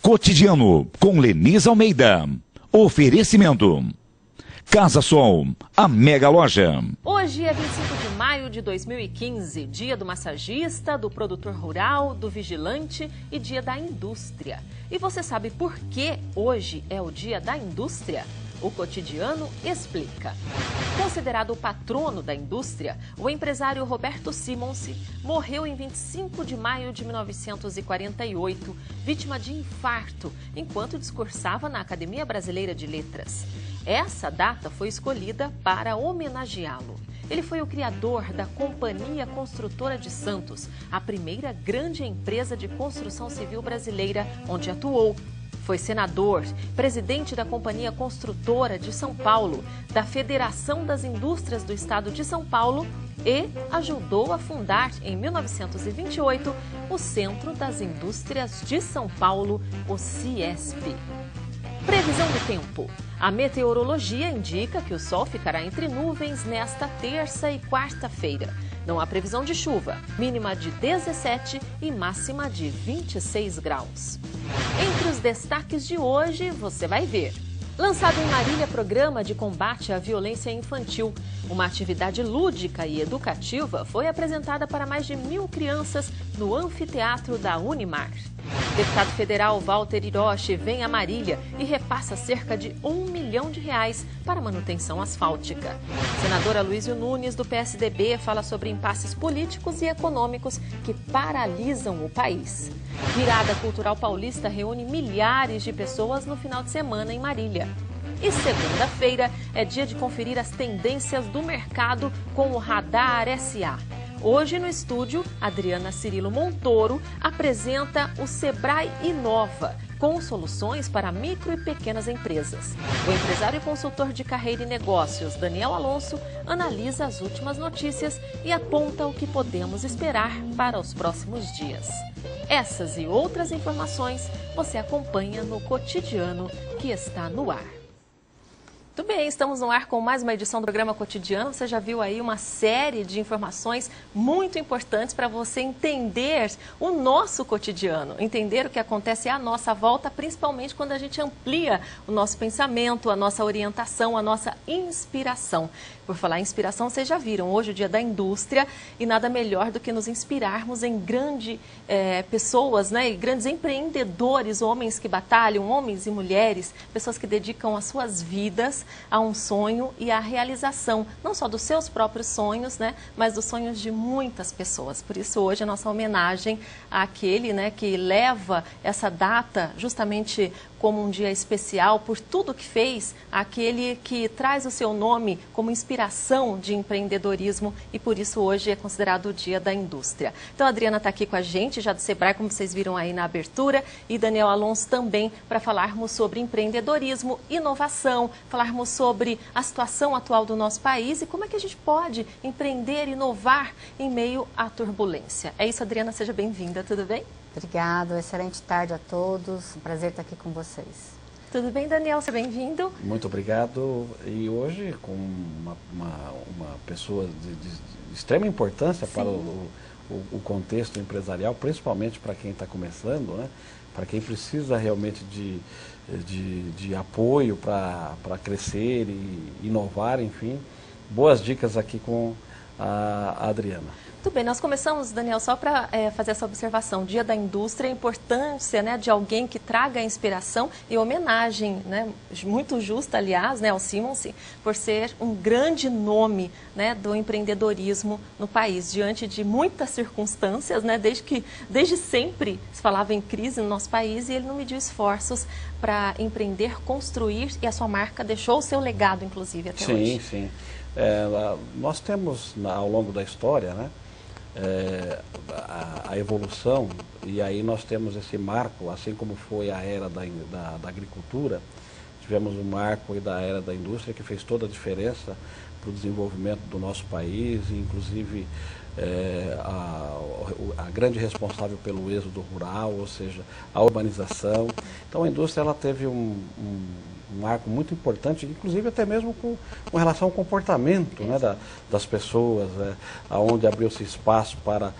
Cotidiano com Leniz Almeida. Oferecimento. Casa Sol, a mega loja. Hoje é 25 de maio de 2015, dia do massagista, do produtor rural, do vigilante e dia da indústria. E você sabe por que hoje é o dia da indústria? O Cotidiano explica. Considerado o patrono da indústria, o empresário Roberto Simonsi morreu em 25 de maio de 1948, vítima de infarto, enquanto discursava na Academia Brasileira de Letras. Essa data foi escolhida para homenageá-lo. Ele foi o criador da Companhia Construtora de Santos, a primeira grande empresa de construção civil brasileira, onde atuou. Foi senador, presidente da Companhia Construtora de São Paulo, da Federação das Indústrias do Estado de São Paulo e ajudou a fundar, em 1928, o Centro das Indústrias de São Paulo, o CIESP. Previsão do tempo. A meteorologia indica que o sol ficará entre nuvens nesta terça e quarta-feira. Não há previsão de chuva, mínima de 17 e máxima de 26 graus. Entre os destaques de hoje, você vai ver. Lançado em Marília programa de combate à violência infantil. Uma atividade lúdica e educativa foi apresentada para mais de 1.000 crianças no anfiteatro da Unimar. Deputado federal Walter Hiroshi vem a Marília e repassa cerca de R$ 1 milhão para manutenção asfáltica. Senador Aloysio Nunes, do PSDB, fala sobre impasses políticos e econômicos que paralisam o país. Virada Cultural Paulista reúne milhares de pessoas no final de semana em Marília. E segunda-feira é dia de conferir as tendências do mercado com o Radar SA. Hoje no estúdio, Adriana Cirilo Montoro apresenta o Sebrae Inova, com soluções para micro e pequenas empresas. O empresário e consultor de carreira e negócios, Daniel Alonso, analisa as últimas notícias e aponta o que podemos esperar para os próximos dias. Essas e outras informações você acompanha no Cotidiano que está no ar. Muito bem, estamos no ar com mais uma edição do programa Cotidiano. Você já viu aí uma série de informações muito importantes para você entender o nosso cotidiano, entender o que acontece à nossa volta, principalmente quando a gente amplia o nosso pensamento, a nossa orientação, a nossa inspiração. Por falar em inspiração, vocês já viram, hoje é o dia da indústria e nada melhor do que nos inspirarmos em grandes pessoas, né, e grandes empreendedores, homens que batalham, homens e mulheres, pessoas que dedicam as suas vidas a um sonho e à realização, não só dos seus próprios sonhos, né, mas dos sonhos de muitas pessoas. Por isso hoje a nossa homenagem àquele, né, que leva essa data justamente como um dia especial por tudo que fez, aquele que traz o seu nome como inspiração de empreendedorismo e por isso hoje é considerado o dia da indústria. Então a Adriana está aqui com a gente, já do Sebrae, como vocês viram aí na abertura, e Daniel Alonso também para falarmos sobre empreendedorismo, inovação, falarmos sobre a situação atual do nosso país e como é que a gente pode empreender, inovar em meio à turbulência. É isso, Adriana, seja bem-vinda, tudo bem? Obrigado, excelente tarde a todos, um prazer estar aqui com vocês. Tudo bem, Daniel? Seja bem-vindo. Muito obrigado. E hoje com uma pessoa de extrema importância para o contexto empresarial, principalmente para quem está começando, né? Para quem precisa realmente de apoio para crescer e inovar, enfim. Boas dicas aqui com a Adriana. Muito bem, nós começamos, Daniel, só para fazer essa observação. Dia da indústria, a importância, né, de alguém que traga a inspiração e homenagem, né, muito justa, aliás, né, ao Simonsi, por ser um grande nome, né, do empreendedorismo no país, diante de muitas circunstâncias, né, desde sempre se falava em crise no nosso país e ele não mediu esforços para empreender, construir e a sua marca deixou o seu legado, inclusive, até hoje. Sim. Nós temos, ao longo da história, né, a evolução, e aí nós temos esse marco, assim como foi a era da agricultura, tivemos um marco aí da era da indústria que fez toda a diferença para o desenvolvimento do nosso país, e inclusive a grande responsável pelo êxodo rural, ou seja, a urbanização. Então a indústria ela teve um marco muito importante, inclusive até mesmo com relação ao comportamento, né, das pessoas, onde abriu-se espaço para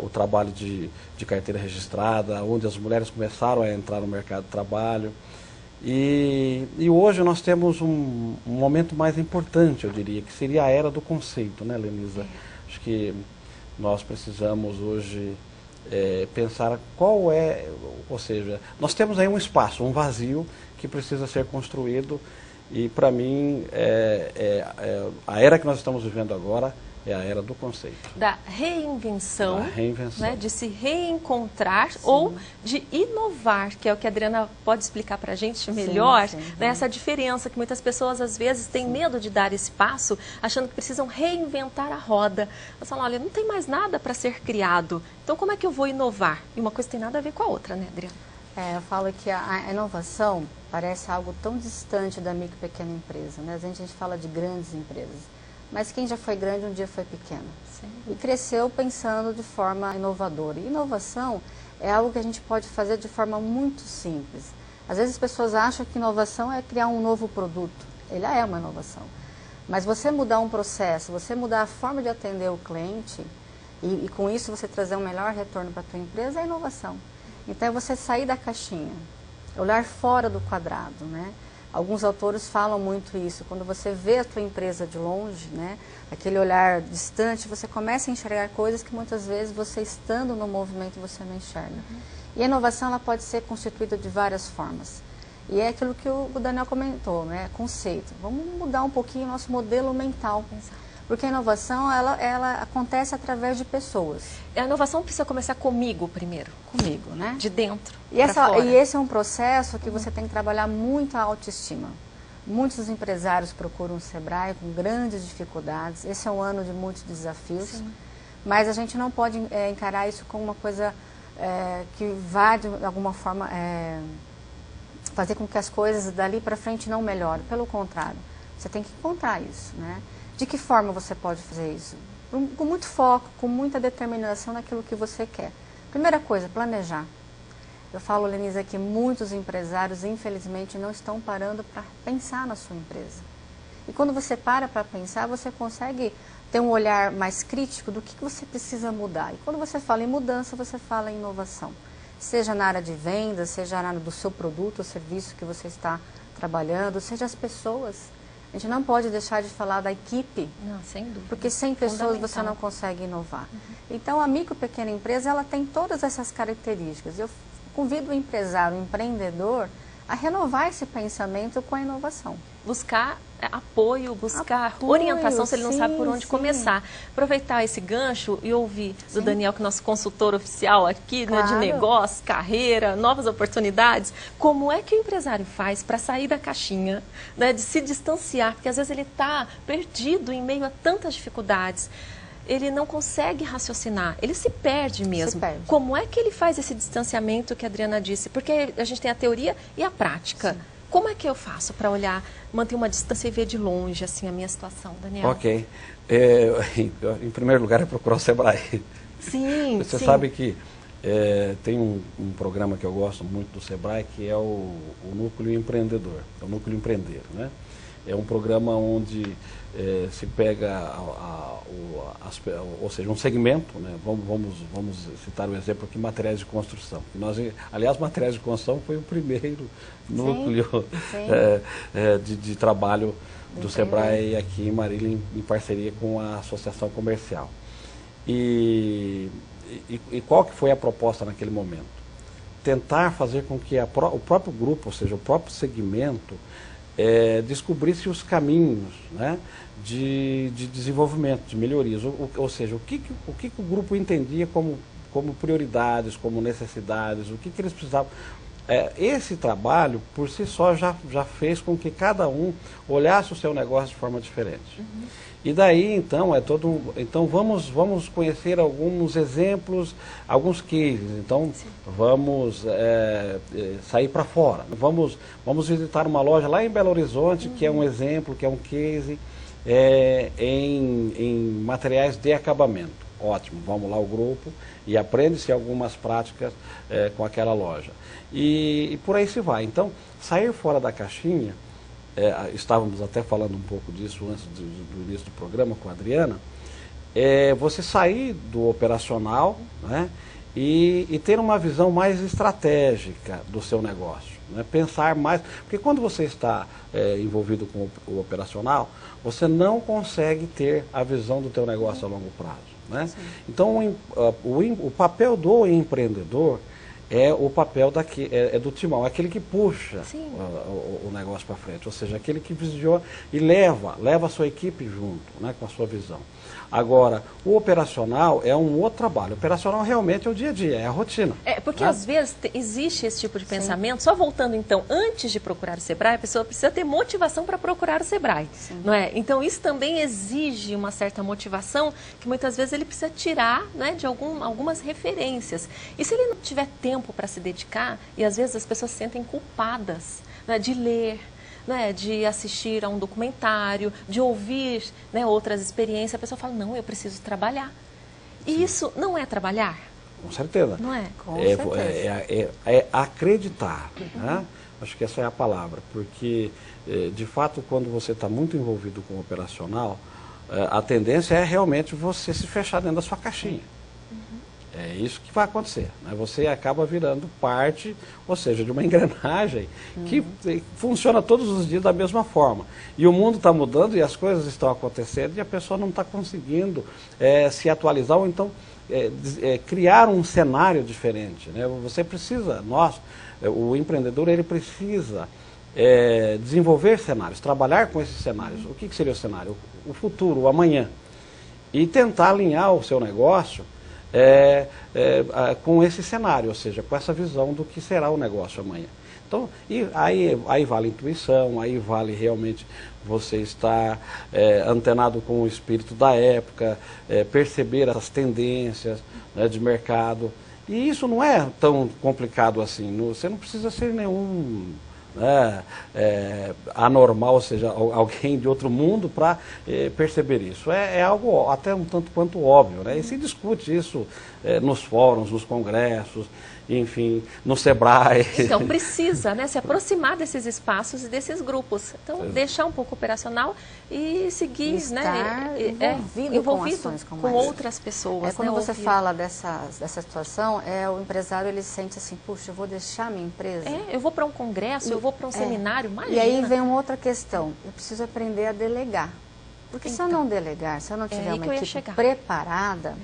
o trabalho de carteira registrada, onde as mulheres começaram a entrar no mercado de trabalho. E hoje nós temos um momento mais importante, eu diria, que seria a era do conceito, né, Lenisa? Acho que nós precisamos hoje pensar qual é, ou seja, nós temos aí um espaço, um vazio que precisa ser construído e para mim a era que nós estamos vivendo agora é a era do conceito. Da reinvenção, né, de se reencontrar. Sim. Ou de inovar, que é o que a Adriana pode explicar para a gente melhor, sim, né, essa diferença que muitas pessoas às vezes têm medo de dar esse passo, achando que precisam reinventar a roda. Elas falam, olha, não tem mais nada para ser criado, então como é que eu vou inovar? E uma coisa tem nada a ver com a outra, né, Adriana? Eu falo que a inovação parece algo tão distante da micro e pequena empresa, né? A gente fala de grandes empresas. Mas quem já foi grande um dia foi pequeno. Sim. E cresceu pensando de forma inovadora. E inovação é algo que a gente pode fazer de forma muito simples. Às vezes as pessoas acham que inovação é criar um novo produto. Ele é uma inovação. Mas você mudar um processo, você mudar a forma de atender o cliente e com isso você trazer um melhor retorno para a tua empresa é inovação. Então é você sair da caixinha, olhar fora do quadrado, né? Alguns autores falam muito isso. Quando você vê a tua empresa de longe, né, aquele olhar distante, você começa a enxergar coisas que muitas vezes você estando no movimento você não enxerga. Uhum. E a inovação ela pode ser constituída de várias formas. E é aquilo que o Daniel comentou, né, conceito. Vamos mudar um pouquinho o nosso modelo mental. Exato. Porque a inovação, ela acontece através de pessoas. A inovação precisa começar comigo primeiro. Comigo, né? De dentro e esse é um processo que você tem que trabalhar muito a autoestima. Muitos empresários procuram o Sebrae com grandes dificuldades. Esse é um ano de muitos desafios. Sim. Mas a gente não pode encarar isso como uma coisa que vai, de alguma forma, fazer com que as coisas dali para frente não melhorem. Pelo contrário, você tem que encontrar isso, né? De que forma você pode fazer isso? Com muito foco, com muita determinação naquilo que você quer. Primeira coisa, planejar. Eu falo, Lenisa, que muitos empresários, infelizmente, não estão parando para pensar na sua empresa. E quando você para pensar, você consegue ter um olhar mais crítico do que você precisa mudar. E quando você fala em mudança, você fala em inovação. Seja na área de vendas, seja na área do seu produto ou serviço que você está trabalhando, seja as pessoas. A gente não pode deixar de falar da equipe, não, sem dúvida. Porque sem pessoas você não consegue inovar. Uhum. Então, a micro e pequena empresa, ela tem todas essas características. Eu convido o empresário, o empreendedor, a renovar esse pensamento com a inovação. Buscar apoio, buscar orientação, se ele não sabe por onde começar. Aproveitar esse gancho e ouvir do Daniel, que é nosso consultor oficial aqui, né, de negócio, carreira, novas oportunidades. Como é que o empresário faz para sair da caixinha, né, de se distanciar? Porque às vezes ele está perdido em meio a tantas dificuldades. Ele não consegue raciocinar, ele se perde mesmo. Se perde. Como é que ele faz esse distanciamento que a Adriana disse? Porque a gente tem a teoria e a prática. Sim. Como é que eu faço para olhar, manter uma distância e ver de longe assim, a minha situação, Daniel? Ok. Em primeiro lugar, é procurar o Sebrae. Sim, Você sabe que tem um programa que eu gosto muito do Sebrae, que é o Núcleo Empreendedor, é o Núcleo Empreender, né? É um programa onde se pega, ou seja, um segmento, né? Vamos citar o exemplo aqui, materiais de construção. Aliás, materiais de construção foi o primeiro núcleo de trabalho do Sebrae aqui em Marília, em parceria com a Associação Comercial. E qual que foi a proposta naquele momento? Tentar fazer com que o próprio grupo, ou seja, o próprio segmento, descobrisse os caminhos, né, de desenvolvimento, de melhorias, ou seja, o que o grupo entendia como prioridades, como necessidades, o que eles precisavam. Esse trabalho, por si só, já fez com que cada um olhasse o seu negócio de forma diferente. Uhum. E daí, então, então vamos conhecer alguns exemplos, alguns cases. Então, sim, vamos sair para fora. Vamos visitar uma loja lá em Belo Horizonte, que é um exemplo, que é um case em materiais de acabamento. Ótimo, vamos lá o grupo e aprende-se algumas práticas com aquela loja. E por aí se vai. Então, sair fora da caixinha, estávamos até falando um pouco disso antes do início do programa com a Adriana, você sair do operacional, né, e ter uma visão mais estratégica do seu negócio. Né, pensar mais, porque quando você está envolvido com o operacional, você não consegue ter a visão do teu negócio a longo prazo. Né? Então, o papel do empreendedor é o papel do timão, aquele que puxa o negócio para frente, ou seja, aquele que visiona e leva a sua equipe junto, né, com a sua visão. Agora, o operacional é um outro trabalho. O operacional realmente é o dia a dia, é a rotina. Porque às vezes existe esse tipo de pensamento. Só voltando então, antes de procurar o Sebrae, a pessoa precisa ter motivação para procurar o Sebrae, não é? Então isso também exige uma certa motivação que muitas vezes ele precisa tirar, né, de algumas referências. E se ele não tiver tempo para se dedicar, e às vezes as pessoas se sentem culpadas, né, de ler, né, de assistir a um documentário, de ouvir, né, outras experiências, a pessoa fala, não, eu preciso trabalhar. E isso não é trabalhar? Com certeza. Não é? Com certeza. É acreditar. Né? Acho que essa é a palavra, porque, de fato, quando você está muito envolvido com o operacional, a tendência é realmente você se fechar dentro da sua caixinha. É isso que vai acontecer. Né? Você acaba virando parte, ou seja, de uma engrenagem que funciona todos os dias da mesma forma. E o mundo está mudando e as coisas estão acontecendo e a pessoa não está conseguindo se atualizar ou então criar um cenário diferente. Né? Você precisa, o empreendedor, ele precisa desenvolver cenários, trabalhar com esses cenários. O que seria o cenário? O futuro, o amanhã. E tentar alinhar o seu negócio com esse cenário, ou seja, com essa visão do que será o negócio amanhã. Então, aí vale a intuição, aí vale realmente você estar antenado com o espírito da época, perceber as tendências, né, de mercado. E isso não é tão complicado assim, você não precisa ser nenhum anormal, ou seja, alguém de outro mundo para perceber isso. É algo até um tanto quanto óbvio, né? E se discute isso nos fóruns, nos congressos, enfim, no Sebrae. Então, precisa, né, se aproximar desses espaços e desses grupos. Então, deixar um pouco operacional e seguir, estar, né, envolvido com outras pessoas. Quando você fala dessa situação, o empresário, ele sente assim, puxa, eu vou deixar minha empresa. Eu vou para um congresso, eu vou para um seminário, imagina. E aí vem uma outra questão, eu preciso aprender a delegar. Porque se eu não delegar, se eu não tiver uma equipe preparada,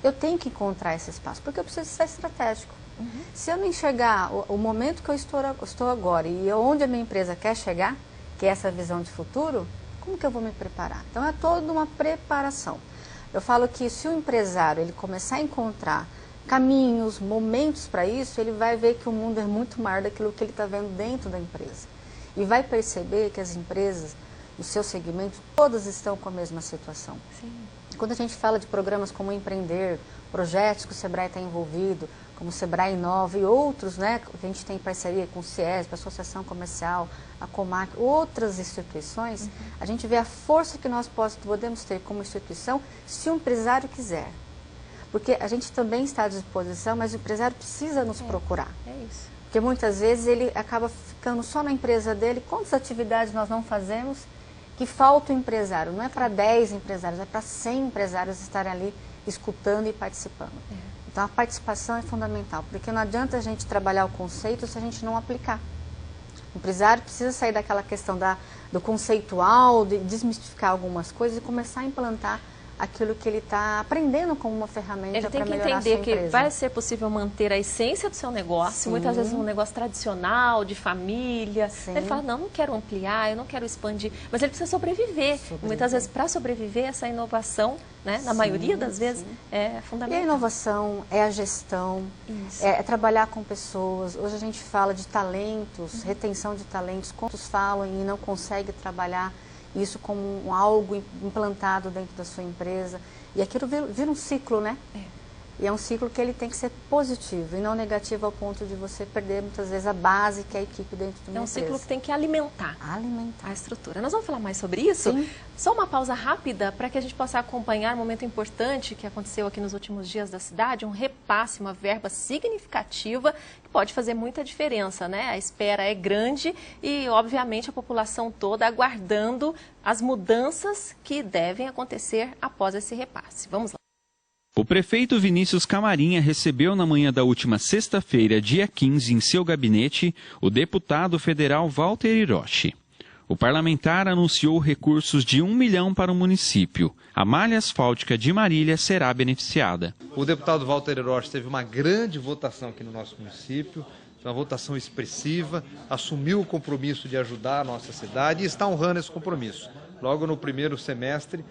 eu tenho que encontrar esse espaço, porque eu preciso ser estratégico. Se eu não enxergar o momento que eu estou agora e onde a minha empresa quer chegar, que é essa visão de futuro, como que eu vou me preparar? Então, é toda uma preparação. Eu falo que se o empresário ele começar a encontrar caminhos, momentos para isso, ele vai ver que o mundo é muito maior daquilo que ele está vendo dentro da empresa. E vai perceber que as empresas, no seu segmento, todas estão com a mesma situação. Sim. Quando a gente fala de programas como Empreender, projetos que o Sebrae está envolvido, como o Sebrae Inova e outros, né, que a gente tem parceria com o CIESP, a Associação Comercial, a Comac, outras instituições, a gente vê a força que nós podemos ter como instituição se o empresário quiser. Porque a gente também está à disposição, mas o empresário precisa nos procurar. É isso. Porque muitas vezes ele acaba ficando só na empresa dele. Quantas atividades nós não fazemos que falta o empresário? Não é para 10 empresários, é para 100 empresários estarem ali escutando e participando. Então, a participação é fundamental, porque não adianta a gente trabalhar o conceito se a gente não aplicar. O empresário precisa sair daquela questão do conceitual, de desmistificar algumas coisas e começar a implantar aquilo que ele está aprendendo como uma ferramenta para melhorar a sua empresa. Ele tem que entender que vai ser possível manter a essência do seu negócio, muitas vezes um negócio tradicional, de família. Ele fala, não quero ampliar, eu não quero expandir, mas ele precisa sobreviver. Muitas vezes, para sobreviver, essa inovação, né, na maioria das vezes, é fundamental. E a inovação é a gestão, é trabalhar com pessoas. Hoje a gente fala de talentos, retenção de talentos, quantos falam e não conseguem trabalhar isso como algo implantado dentro da sua empresa. E aquilo vira um ciclo, né? E é um ciclo que ele tem que ser positivo e não negativo ao ponto de você perder muitas vezes a base que é a equipe dentro de uma empresa. É um ciclo que tem que alimentar a estrutura. Nós vamos falar mais sobre isso? Sim. Só uma pausa rápida para que a gente possa acompanhar um momento importante que aconteceu aqui nos últimos dias da cidade, um repasse, uma verba significativa que pode fazer muita diferença, né? A espera é grande e, obviamente, a população toda aguardando as mudanças que devem acontecer após esse repasse. Vamos lá. O prefeito Vinícius Camarinha recebeu na manhã da última sexta-feira, dia 15, em seu gabinete, o deputado federal Walter Hiroshi. O parlamentar anunciou recursos de 1 milhão para o município. A malha asfáltica de Marília será beneficiada. O deputado Walter Hiroshi teve uma grande votação aqui no nosso município, uma votação expressiva, assumiu o compromisso de ajudar a nossa cidade e está honrando esse compromisso. Logo no primeiro semestre,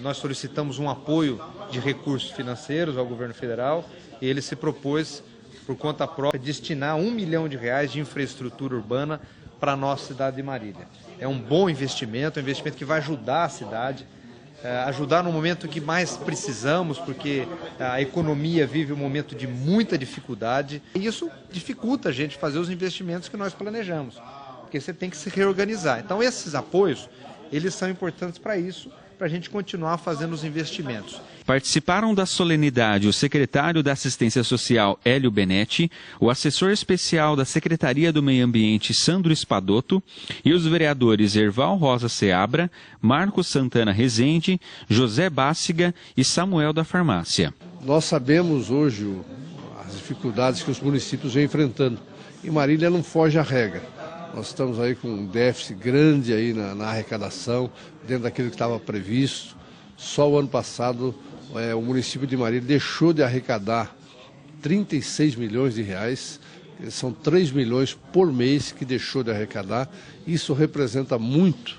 nós solicitamos um apoio de recursos financeiros ao governo federal e ele se propôs, por conta própria, destinar R$1 milhão de infraestrutura urbana para a nossa cidade de Marília. É um bom investimento, um investimento que vai ajudar a cidade, ajudar no momento que mais precisamos, porque a economia vive um momento de muita dificuldade e isso dificulta a gente fazer os investimentos que nós planejamos, porque você tem que se reorganizar. Então esses apoios, eles são importantes para isso, para a gente continuar fazendo os investimentos. Participaram da solenidade o secretário da Assistência Social, Hélio Benetti, o assessor especial da Secretaria do Meio Ambiente, Sandro Espadoto, e os vereadores Erval Rosa Seabra, Marcos Santana Rezende, José Bássiga e Samuel da Farmácia. Nós sabemos hoje as dificuldades que os municípios vêm enfrentando, e Marília não foge à regra. Nós estamos aí com um déficit grande aí na arrecadação, dentro daquilo que estava previsto. Só o ano passado o município de Marília deixou de arrecadar 36 milhões de reais. São 3 milhões por mês que deixou de arrecadar. Isso representa muito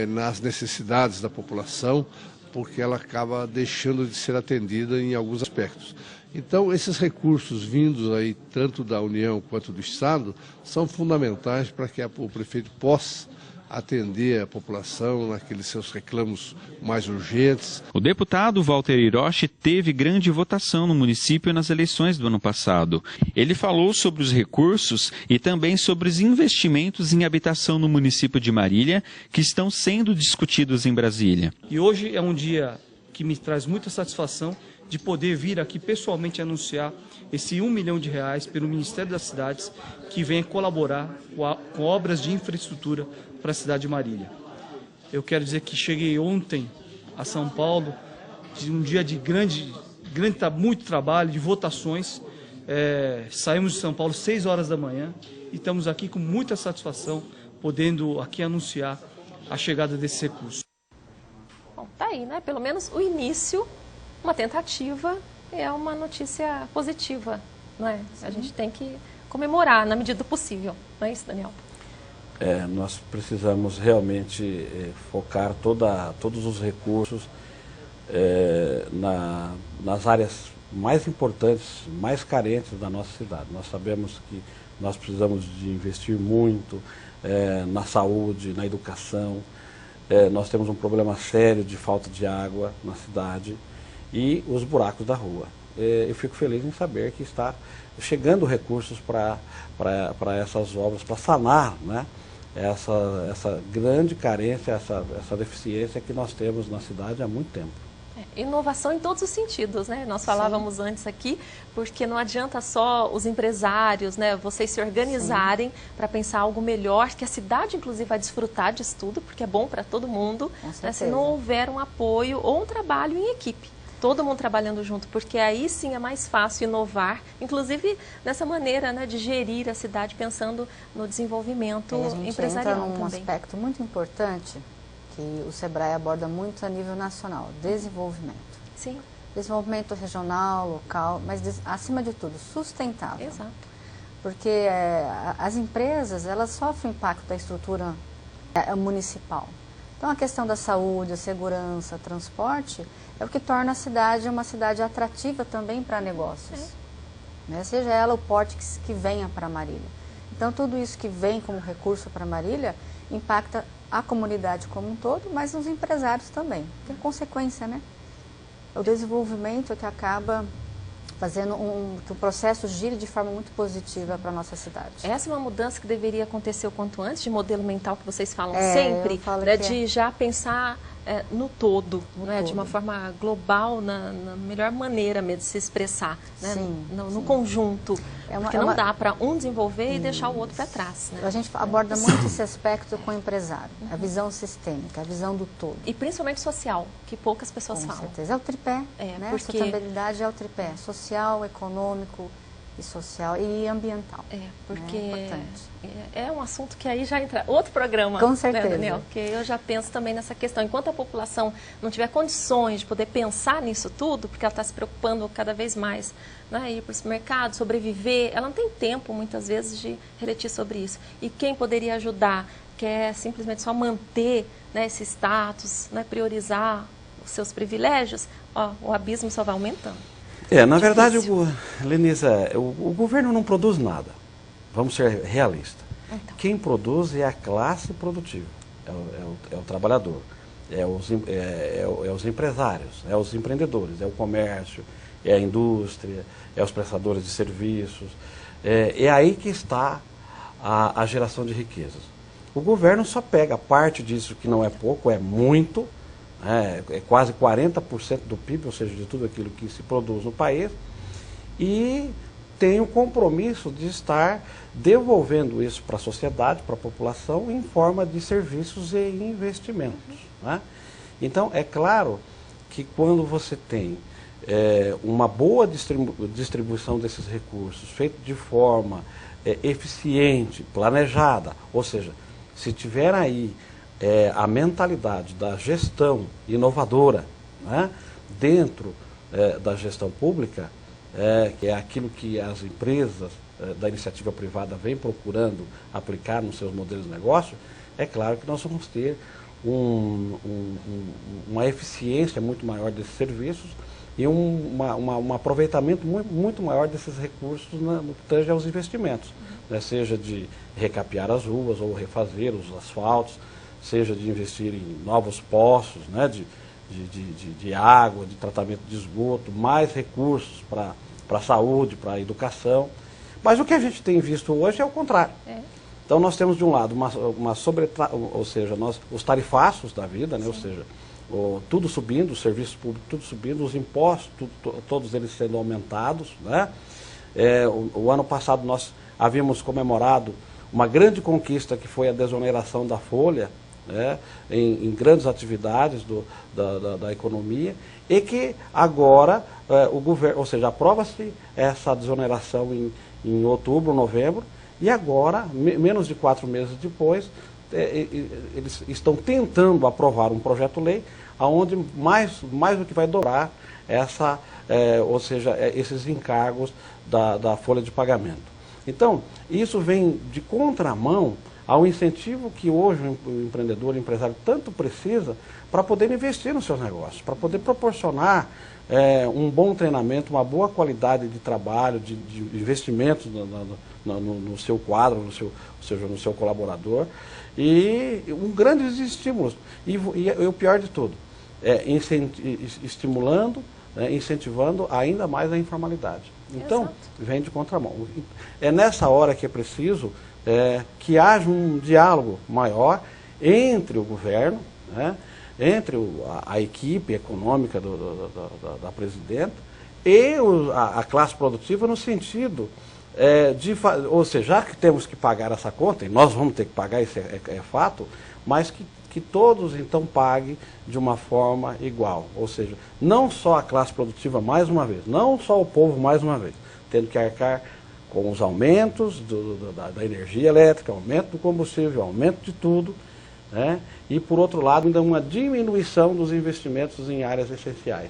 nas necessidades da população, porque ela acaba deixando de ser atendida em alguns aspectos. Então, esses recursos vindos aí, tanto da União quanto do Estado, são fundamentais para que o prefeito possa atender a população naqueles seus reclamos mais urgentes. O deputado Walter Hiroshi teve grande votação no município nas eleições do ano passado. Ele falou sobre os recursos e também sobre os investimentos em habitação no município de Marília, que estão sendo discutidos em Brasília. E hoje é um dia que me traz muita satisfação de poder vir aqui pessoalmente anunciar esse 1 milhão de reais pelo Ministério das Cidades, que vem colaborar com obras de infraestrutura para a cidade de Marília. Eu quero dizer que cheguei ontem a São Paulo, de um dia de muito trabalho, de votações. Saímos de São Paulo às 6 horas da manhã e estamos aqui com muita satisfação, podendo aqui anunciar a chegada desse recurso. Bom, tá aí, né? Pelo menos o início, uma tentativa, é uma notícia positiva, não é? Sim. A gente tem que comemorar na medida do possível, não é isso, Daniel? Nós precisamos realmente focar todos os recursos nas áreas mais importantes, mais carentes da nossa cidade. Nós sabemos que nós precisamos de investir muito na saúde, na educação. Nós temos um problema sério de falta de água na cidade e os buracos da rua. Eu fico feliz em saber que está chegando recursos para essas obras, para sanar, né, essa grande carência, essa deficiência que nós temos na cidade há muito tempo. Inovação em todos os sentidos, né? Nós falávamos Sim. antes aqui, porque não adianta só os empresários, né, vocês se organizarem para pensar algo melhor, que a cidade, inclusive, vai desfrutar disso tudo, porque é bom para todo mundo, né, se não houver um apoio ou um trabalho em equipe. Todo mundo trabalhando junto, porque aí sim é mais fácil inovar, inclusive nessa maneira, né, de gerir a cidade pensando no desenvolvimento empresarial também. Entra num aspecto muito importante que o SEBRAE aborda muito a nível nacional, desenvolvimento. Sim. Desenvolvimento regional, local, mas acima de tudo, sustentável. Exato. Porque as empresas, elas sofrem impacto da estrutura municipal. Então a questão da saúde, a segurança, transporte, é o que torna a cidade uma cidade atrativa também para negócios. Né? Seja ela o porte que venha para Marília. Então tudo isso que vem como recurso para Marília impacta a comunidade como um todo, mas os empresários também, que é consequência, né? o desenvolvimento é que acaba fazendo que o processo gire de forma muito positiva para a nossa cidade. Essa é uma mudança que deveria acontecer o quanto antes, de modelo mental que vocês falam sempre, né, de já pensar no todo, né, de uma forma global, na melhor maneira mesmo de se expressar, né, sim, no conjunto, porque não dá para um desenvolver e deixar o outro para trás. Né? A gente aborda muito esse aspecto com o empresário, a visão sistêmica, a visão do todo. E principalmente social, que poucas pessoas falam. Com certeza, é o tripé, né? Porque... sustentabilidade é o tripé, social, econômico e social e ambiental. Porque né? é um assunto que aí já entra outro programa, com certeza, né, Daniel? Porque eu já penso também nessa questão. Enquanto a população não tiver condições de poder pensar nisso tudo, porque ela está se preocupando cada vez mais, né, ir para o supermercado, sobreviver, ela não tem tempo, muitas vezes, de refletir sobre isso. E quem poderia ajudar, que é simplesmente só manter, né, esse status, né, priorizar os seus privilégios, o abismo só vai aumentando. Na verdade, Lenisa, o governo não produz nada. Vamos ser realistas. Então. Quem produz é a classe produtiva, é o trabalhador, é os empresários, é os empreendedores, é o comércio, é a indústria, é os prestadores de serviços. É aí que está a geração de riquezas. O governo só pega parte disso, que não é pouco, é muito, é quase 40% do PIB, ou seja, de tudo aquilo que se produz no país, e tem o compromisso de estar devolvendo isso para a sociedade, para a população, em forma de serviços e investimentos. Né? Então, é claro que quando você tem uma boa distribuição desses recursos, feita de forma eficiente, planejada, ou seja, se tiver aí a mentalidade da gestão inovadora, né, dentro da gestão pública, que é aquilo que as empresas da iniciativa privada vêm procurando aplicar nos seus modelos de negócio, é claro que nós vamos ter uma eficiência muito maior desses serviços e um aproveitamento muito maior desses recursos no que tange aos investimentos, né, seja de recapear as ruas ou refazer os asfaltos, seja de investir em novos poços, né, de água, de tratamento de esgoto, mais recursos para a saúde, para a educação. Mas o que a gente tem visto hoje é o contrário. Então nós temos de um lado ou seja, os tarifaços da vida, né, ou seja, tudo subindo, os serviços públicos tudo subindo, os impostos, todos eles sendo aumentados. Né? O ano passado nós havíamos comemorado uma grande conquista que foi a desoneração da folha, né, em grandes atividades da economia, e que agora o governo, ou seja, aprova-se essa desoneração em outubro, novembro, e agora, menos de 4 meses depois, eles estão tentando aprovar um projeto-lei onde mais do que vai dobrar ou seja, esses encargos da folha de pagamento. Então, isso vem de contramão ao incentivo que hoje o empreendedor, o empresário tanto precisa para poder investir nos seus negócios, para poder proporcionar um bom treinamento, uma boa qualidade de trabalho, de investimentos no seu quadro, no seu colaborador, e um grande estímulo. E o pior de tudo, estimulando, incentivando ainda mais a informalidade. Então, exato, vem de contramão. É nessa hora que é preciso que haja um diálogo maior entre o governo, né, entre a equipe econômica da presidenta e a classe produtiva, no sentido ou seja, já que temos que pagar essa conta, e nós vamos ter que pagar, isso é fato, mas que todos então paguem de uma forma igual. Ou seja, não só a classe produtiva mais uma vez, não só o povo mais uma vez, tendo que arcar com os aumentos da energia elétrica, aumento do combustível, aumento de tudo, né? E por outro lado ainda uma diminuição dos investimentos em áreas essenciais.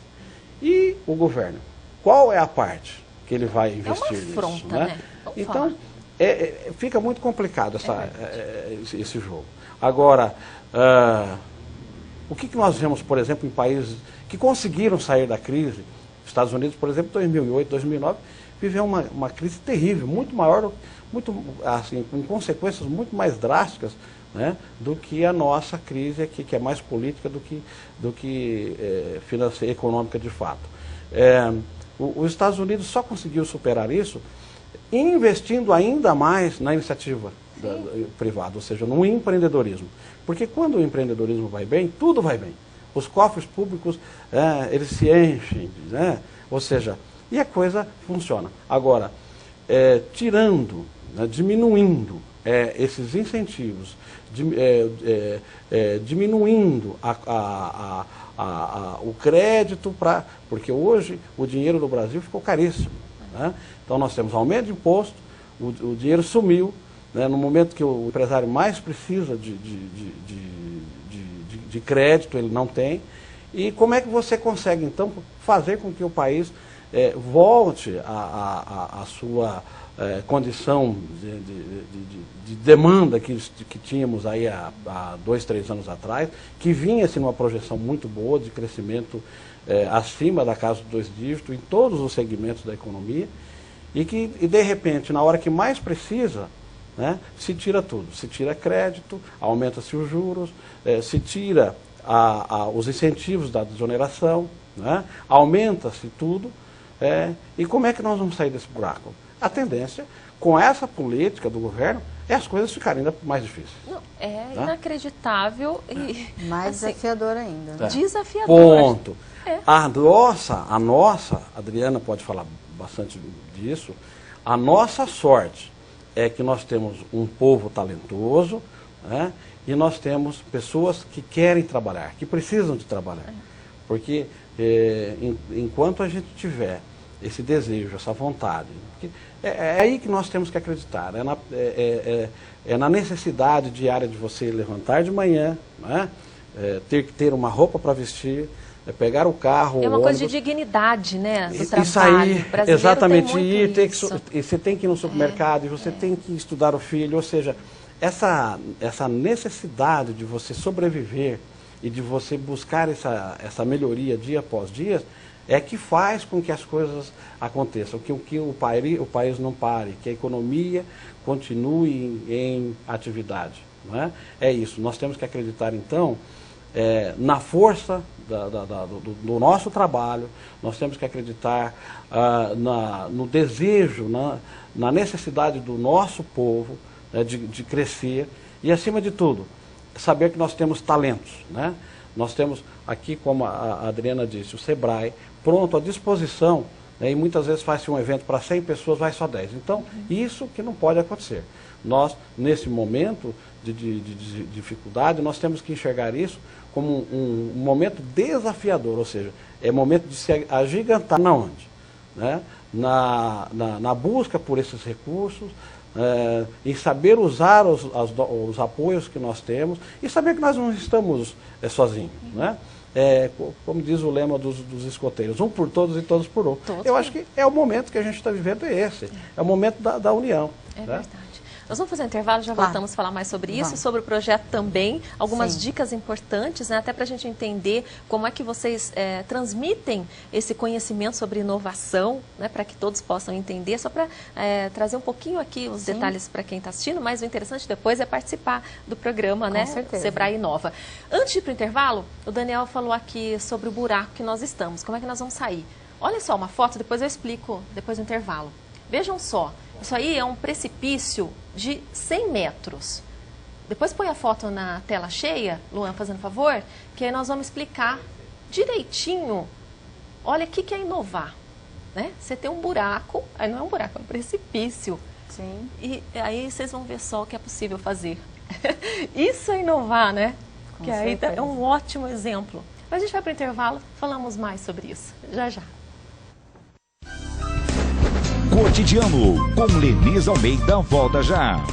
E o governo, qual é a parte que ele vai investir nisso? É uma afronta, né? Então, fica muito complicado esse jogo. Agora, o que nós vemos, por exemplo, em países que conseguiram sair da crise, Estados Unidos, por exemplo, em 2008, 2009, viveu uma crise terrível, muito maior, assim, com consequências muito mais drásticas, né, do que a nossa crise aqui, que é mais política do que financeira, econômica de fato. Os Estados Unidos só conseguiu superar isso investindo ainda mais na iniciativa privada, ou seja, no empreendedorismo. Porque quando o empreendedorismo vai bem, tudo vai bem. Os cofres públicos, eles se enchem, né? Ou seja, e a coisa funciona. Agora, tirando, né, diminuindo esses incentivos, diminuindo o crédito, porque hoje o dinheiro do Brasil ficou caríssimo, né? Então nós temos aumento de imposto, o dinheiro sumiu, né, no momento que o empresário mais precisa de crédito, ele não tem. E como é que você consegue, então, fazer com que o país volte à sua condição de demanda que tínhamos aí há 2, 3 anos atrás, que vinha-se numa projeção muito boa de crescimento acima da casa dos 2 dígitos em todos os segmentos da economia, e de repente, na hora que mais precisa, né, se tira tudo, se tira crédito, aumenta-se os juros, se tira os incentivos da desoneração, né, aumenta-se tudo, e como é que nós vamos sair desse buraco? A tendência, com essa política do governo, é as coisas ficarem ainda mais difíceis. Não, inacreditável e... mais assim, desafiador ainda. Né? Desafiador. Ponto. A nossa, a Adriana pode falar bastante disso, a nossa sorte é que nós temos um povo talentoso, né, e nós temos pessoas que querem trabalhar, que precisam de trabalhar. Porque enquanto a gente tiver esse desejo, essa vontade, é aí que nós temos que acreditar, é na necessidade diária de você levantar de manhã, né, ter que ter uma roupa para vestir, pegar o carro, é uma coisa de dignidade, né, do trabalho. E sair, exatamente, e você tem que ir no supermercado, e você tem que estudar o filho, ou seja, essa necessidade de você sobreviver e de você buscar essa melhoria dia após dia, é que faz com que as coisas aconteçam, que o país não pare, que a economia continue em atividade. Não é? É isso, nós temos que acreditar então na força do nosso trabalho, nós temos que acreditar no desejo, na necessidade do nosso povo, né, de crescer e, acima de tudo, saber que nós temos talentos. Né? Nós temos aqui, como a Adriana disse, o Sebrae pronto à disposição, né, e muitas vezes faz-se um evento para 100 pessoas, vai só 10. Então, isso que não pode acontecer. Nós, nesse momento de dificuldade, nós temos que enxergar isso como um momento desafiador, ou seja, é momento de se agigantar na onde? Né? Na busca por esses recursos, em saber usar os apoios que nós temos e saber que nós não estamos sozinhos. Né? Como diz o lema dos escoteiros, um por todos e todos por um. Eu acho que é o momento que a gente está vivendo esse, é o momento da união. É verdade. Nós vamos fazer um intervalo, já voltamos a falar mais sobre isso, sobre o projeto também, algumas dicas importantes, né, até para a gente entender como é que vocês transmitem esse conhecimento sobre inovação, né, para que todos possam entender, só para trazer um pouquinho aqui os detalhes para quem está assistindo, mas o interessante depois é participar do programa, né, Sebrae Inova. Antes de ir para o intervalo, o Daniel falou aqui sobre o buraco que nós estamos, como é que nós vamos sair. Olha só uma foto, depois eu explico, depois do intervalo. Vejam só, isso aí é um precipício de 100 metros. Depois põe a foto na tela cheia, Luan, fazendo favor, que aí nós vamos explicar direitinho. Olha, o que é inovar? Né? Você tem um buraco, aí não é um buraco, é um precipício. Sim. E aí vocês vão ver só o que é possível fazer. Isso é inovar, né? Que aí é um ótimo exemplo. Mas a gente vai para o intervalo, falamos mais sobre isso. Já, já. Cotidiano com Leniz Almeida, volta já.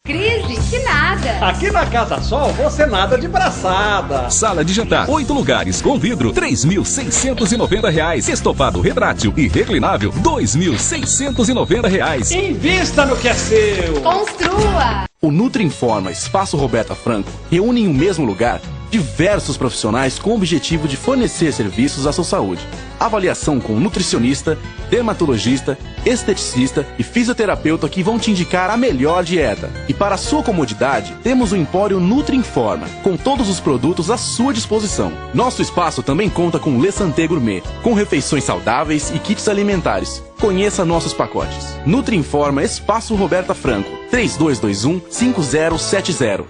Crise? Que nada! Aqui na Casa Sol você nada de braçada. Sala de jantar, 8 lugares, com vidro, R$ 3.690. Estofado retrátil e reclinável, R$ 2.690. Invista no que é seu. Construa! O Nutrinforma Espaço Roberta Franco reúne em um mesmo lugar Diversos profissionais com o objetivo de fornecer serviços à sua saúde. Avaliação com nutricionista, dermatologista, esteticista e fisioterapeuta que vão te indicar a melhor dieta. E para a sua comodidade, temos o Empório Nutrinforma, com todos os produtos à sua disposição. Nosso espaço também conta com Le Santé Gourmet, com refeições saudáveis e kits alimentares. Conheça nossos pacotes. Nutrinforma Espaço Roberta Franco, 3221-5070.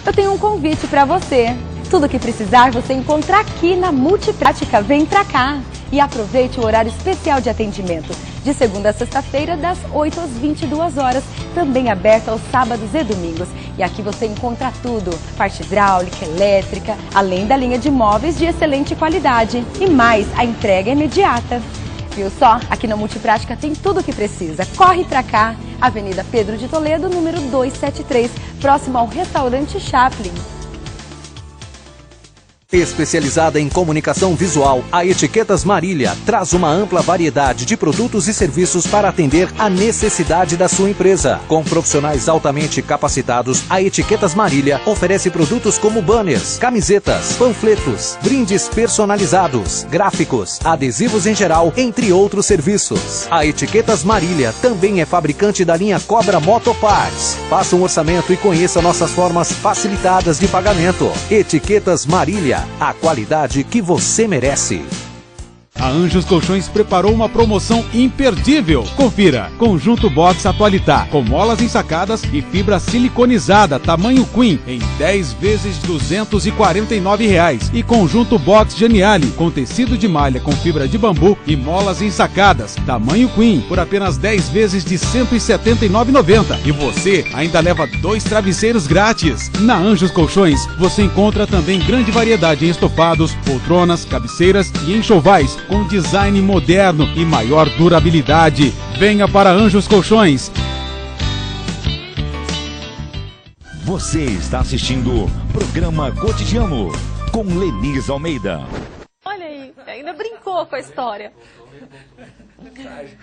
Eu tenho um convite para você. Tudo o que precisar você encontra aqui na Multiprática. Vem pra cá e aproveite o horário especial de atendimento. De segunda a sexta-feira, das 8 às 22 horas. Também aberto aos sábados e domingos. E aqui você encontra tudo. Parte hidráulica, elétrica, além da linha de móveis de excelente qualidade. E mais, a entrega é imediata. Viu só? Aqui na Multiprática tem tudo o que precisa. Corre pra cá. Avenida Pedro de Toledo, número 273, próximo ao restaurante Chaplin. Especializada em comunicação visual, a Etiquetas Marília traz uma ampla variedade de produtos e serviços para atender a necessidade da sua empresa. Com profissionais altamente capacitados, a Etiquetas Marília oferece produtos como banners, camisetas, panfletos, brindes personalizados, gráficos, adesivos em geral, entre outros serviços. A Etiquetas Marília também é fabricante da linha Cobra Motoparts. Faça um orçamento e conheça nossas formas facilitadas de pagamento. Etiquetas Marília. A qualidade que você merece. A Anjos Colchões preparou uma promoção imperdível. Confira: conjunto box Atualitar, com molas ensacadas e fibra siliconizada tamanho Queen em 10 vezes de R$ 249. E conjunto box Geniale, com tecido de malha com fibra de bambu e molas ensacadas tamanho Queen por apenas 10 vezes de R$ 179,90. E você ainda leva 2 travesseiros grátis. Na Anjos Colchões você encontra também grande variedade em estofados, poltronas, cabeceiras e enxovais com design moderno e maior durabilidade. Venha para Anjos Colchões. Você está assistindo o programa Cotidiano com Leniz Almeida. Olha aí, ainda brincou com a história.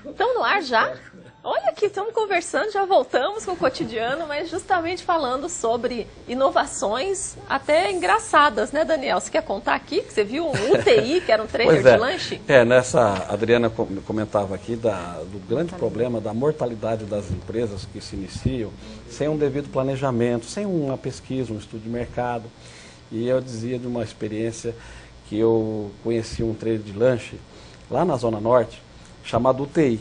Estamos no ar já? Olha aqui, estamos conversando, já voltamos com o Cotidiano, mas justamente falando sobre inovações até engraçadas, né, Daniel? Você quer contar aqui que você viu um UTI, que era um trailer de lanche? Nessa, a Adriana comentava aqui do grande problema da mortalidade das empresas que se iniciam sem um devido planejamento, sem uma pesquisa, um estudo de mercado. E eu dizia de uma experiência que eu conheci um trailer de lanche lá na Zona Norte, chamado UTI.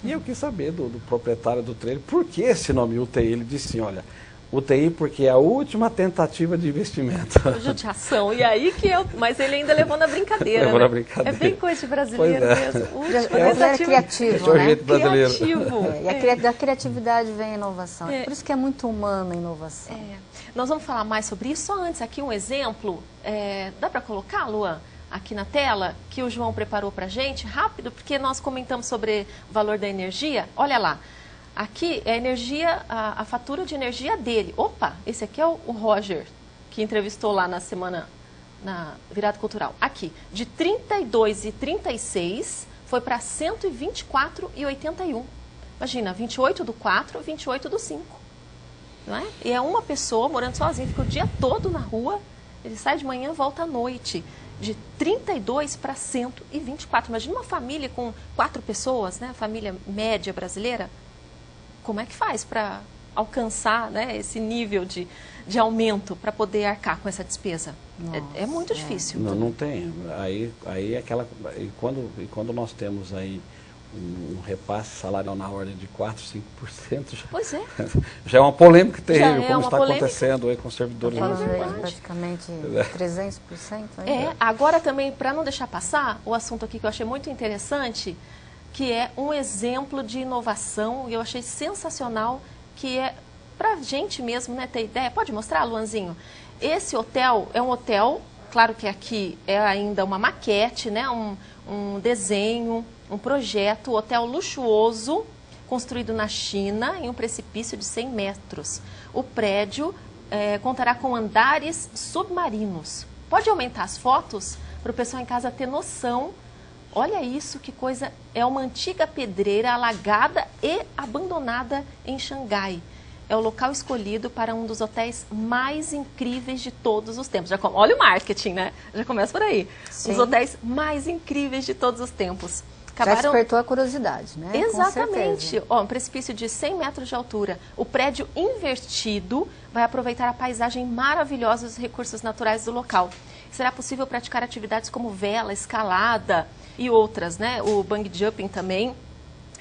E eu quis saber do proprietário do trailer por que esse nome UTI. Ele disse assim: olha, UTI porque é a última tentativa de investimento. Judiação. E aí que eu... Mas ele ainda levou na brincadeira. Levou na brincadeira. É bem coisa de brasileiro mesmo. É criativo, é o jeito brasileiro. Criativo. E da criatividade vem a inovação. Por isso que é muito humana a inovação. Nós vamos falar mais sobre isso. Só antes, aqui um exemplo. Dá para colocar, Luan? Aqui na tela, que o João preparou para a gente, rápido, porque nós comentamos sobre o valor da energia. Olha lá, aqui é a energia, a fatura de energia dele. Opa, esse aqui é o Roger, que entrevistou lá na semana, na Virada Cultural. Aqui, de 32,36 foi para 124,81. Imagina, 28 do 4, 28 do 5. Não é? E é uma pessoa morando sozinha, fica o dia todo na rua, ele sai de manhã e volta à noite. De 32 para 124. Imagina uma família com 4 pessoas, né? Família média brasileira. Como é que faz para alcançar, né, esse nível de aumento para poder arcar com essa despesa? Nossa, é muito difícil. Não tem. Aí é aquela. E quando nós temos aí um repasse salarial na ordem de 4, 5%, pois é. Já é uma polêmica terrível, como está acontecendo aí com os servidores municipais. Praticamente 300%. Agora também, para não deixar passar, o assunto aqui que eu achei muito interessante, que é um exemplo de inovação, e eu achei sensacional, que é para a gente mesmo, né, ter ideia. Pode mostrar, Luanzinho? Esse hotel é um hotel, claro que aqui é ainda uma maquete, né, um desenho, um projeto, hotel luxuoso, construído na China, em um precipício de 100 metros. O prédio contará com andares submarinos. Pode aumentar as fotos para o pessoal em casa ter noção Olha isso, que coisa, é uma antiga pedreira alagada e abandonada em Xangai. É o local escolhido para um dos hotéis mais incríveis de todos os tempos. Olha o marketing, né? Já começa por aí. Sim. Os hotéis mais incríveis de todos os tempos. Já despertou a curiosidade, né? Exatamente. Ó, um precipício de 100 metros de altura. O prédio invertido vai aproveitar a paisagem maravilhosa e os recursos naturais do local. Será possível praticar atividades como vela, escalada e outras, né? O bungee jumping também.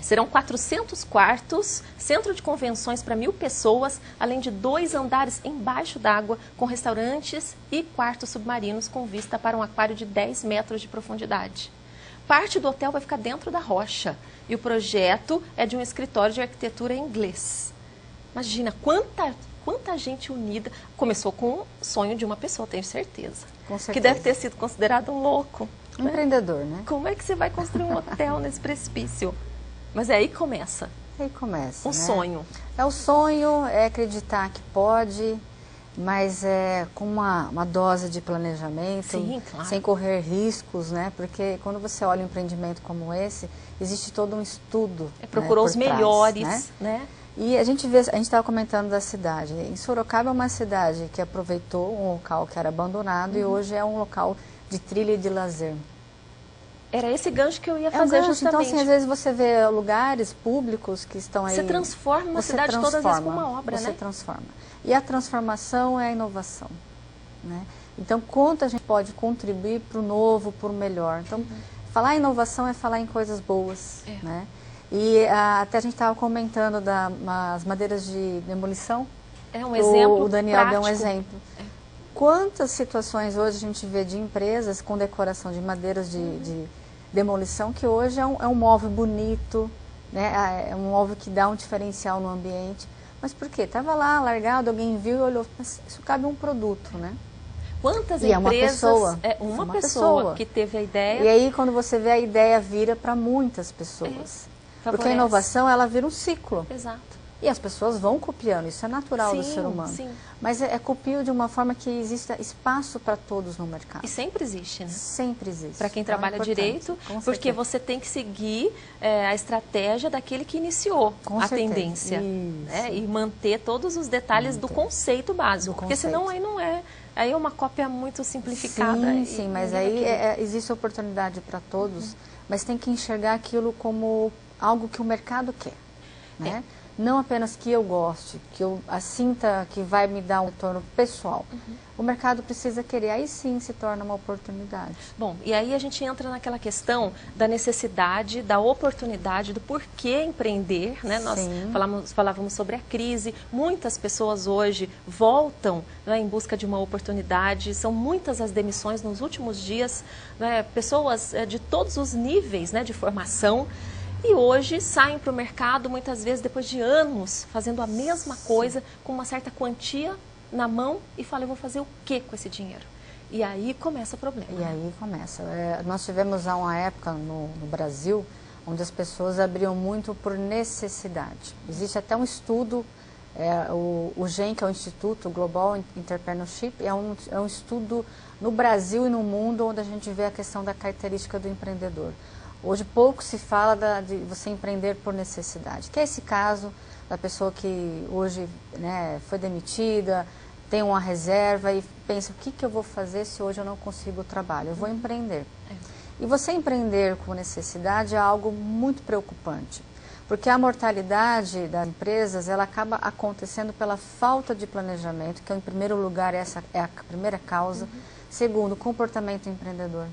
Serão 400 quartos, centro de convenções para 1.000 pessoas, além de 2 andares embaixo d'água, com restaurantes e quartos submarinos com vista para um aquário de 10 metros de profundidade. Parte do hotel vai ficar dentro da rocha e o projeto é de um escritório de arquitetura inglês. Imagina quanta gente unida. Começou com o sonho de uma pessoa, tenho certeza. Com certeza. Que deve ter sido considerado um louco. Um empreendedor, né? Como é que você vai construir um hotel nesse precipício? Mas é aí que começa. Aí começa, um sonho. É o sonho, é acreditar que pode, mas é com uma dose de planejamento. Sim, claro. Sem correr riscos, né? Porque quando você olha um empreendimento como esse, existe todo um estudo. Procurou os melhores, trás, né? E a gente estava comentando da cidade. Em Sorocaba é uma cidade que aproveitou um local que era abandonado e hoje é um local de trilha e de lazer. Era esse gancho que eu ia fazer justamente. Então, assim, às vezes você vê lugares públicos que estão aí... Você transforma uma cidade todas as vezes com uma obra, né? Você transforma. E a transformação é a inovação, né? Então, quanto a gente pode contribuir para o novo, para o melhor. Então, falar em inovação é falar em coisas boas, né? E até a gente estava comentando das madeiras de demolição. É um exemplo O Daniel prático. deu um exemplo. Quantas situações hoje a gente vê de empresas com decoração de madeiras de demolição, que hoje é um móvel bonito, né? É um móvel que dá um diferencial no ambiente. Mas por quê? Estava lá largado, alguém viu e olhou, mas isso cabe um produto, né? Quantas e empresas... uma uma pessoa pessoa que teve a ideia. E aí, quando você vê, a ideia vira para muitas pessoas. Porque a inovação, ela vira um ciclo. Exato. E as pessoas vão copiando, isso é natural do ser humano. Sim. Mas é copio de uma forma que exista espaço para todos no mercado. E sempre existe, né? Sempre existe. Para quem trabalha direito, porque você tem que seguir a estratégia daquele que iniciou a tendência. Né? E manter todos os detalhes do conceito básico. Porque senão aí não é... Aí é uma cópia muito simplificada. Sim, mas aí existe oportunidade para todos, mas tem que enxergar aquilo como algo que o mercado quer, né? Não apenas que eu goste, que eu sinta que vai me dar um retorno pessoal. O mercado precisa querer, aí sim se torna uma oportunidade. Bom, e aí a gente entra naquela questão da necessidade, da oportunidade, do porquê empreender, né? Nós falávamos sobre a crise, muitas pessoas hoje voltam, né, em busca de uma oportunidade, são muitas as demissões nos últimos dias, né, pessoas de todos os níveis, né, de formação. E hoje saem para o mercado, muitas vezes, depois de anos, fazendo a mesma coisa, com uma certa quantia na mão, e falam, eu vou fazer o que com esse dinheiro? E aí começa o problema. E aí começa. Nós tivemos há uma época no Brasil, onde as pessoas abriam muito por necessidade. Existe até um estudo, o GEM, que é o Instituto Global Entrepreneurship, é um estudo no Brasil e no mundo, onde a gente vê a questão da característica do empreendedor. Hoje pouco se fala de você empreender por necessidade, que é esse caso da pessoa que hoje, né, foi demitida, tem uma reserva e pensa, o que eu vou fazer se hoje eu não consigo o trabalho? Eu vou empreender. E você empreender com necessidade é algo muito preocupante, porque a mortalidade das empresas, ela acaba acontecendo pela falta de planejamento, que em primeiro lugar essa é a primeira causa. Segundo, comportamento empreendedor.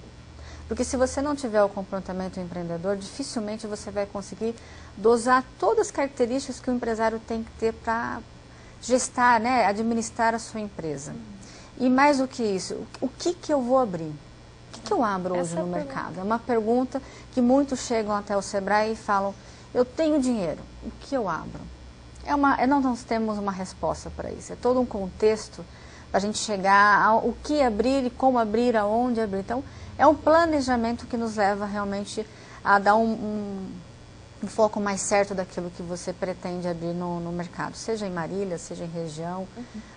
Porque se você não tiver o comportamento empreendedor, dificilmente você vai conseguir dosar todas as características que o empresário tem que ter para gestar, né, administrar a sua empresa. E mais do que isso, o que eu vou abrir? O que eu abro hoje no mercado? É uma pergunta que muitos chegam até o Sebrae e falam, eu tenho dinheiro, o que eu abro? Não nós temos uma resposta para isso, é todo um contexto para a gente chegar ao que abrir e como abrir, aonde abrir. Então, é um planejamento que nos leva realmente a dar um um foco mais certo daquilo que você pretende abrir no mercado, seja em Marília, seja em região.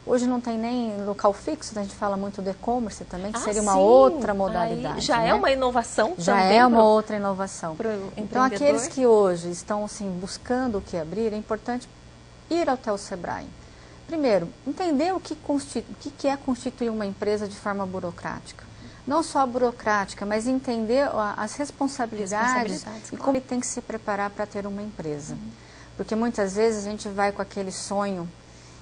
Hoje não tem nem local fixo, a gente fala muito do e-commerce também, que seria uma outra modalidade. Aí já é uma inovação já também. É uma outra inovação. Então, aqueles que hoje estão assim, buscando o que abrir, é importante ir até o Sebrae. Primeiro, entender o que é constituir uma empresa de forma burocrática. Não só burocrática, mas entender as responsabilidades e como ele tem que se preparar para ter uma empresa. Porque muitas vezes a gente vai com aquele sonho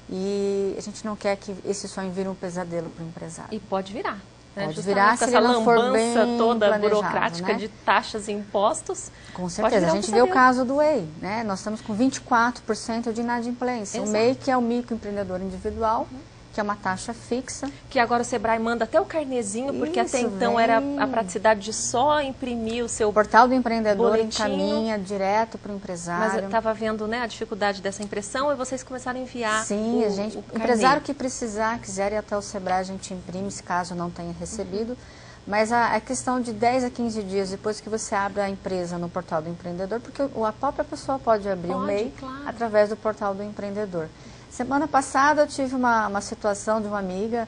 e a gente não quer que esse sonho vire um pesadelo para o empresário. E pode virar. Né? Pode virar se ele não for bem toda burocrática, né? De taxas e impostos. Com certeza. A gente vê o caso do MEI, né? Nós estamos com 24% de inadimplência. Exato. O MEI, que é o microempreendedor individual, que é uma taxa fixa. Que agora o Sebrae manda até o carnezinho, porque até então era a praticidade de só imprimir o seu portal do empreendedor boletim. Encaminha direto para o empresário. Mas eu estava vendo, né, a dificuldade dessa impressão e vocês começaram a enviar Sim, o empresário que precisar, quiser ir até o Sebrae, a gente imprime, se caso não tenha recebido. Mas a questão de 10 a 15 dias depois que você abre a empresa no portal do empreendedor, porque a própria pessoa pode abrir o MEI através do portal do empreendedor. Semana passada eu tive uma situação de uma amiga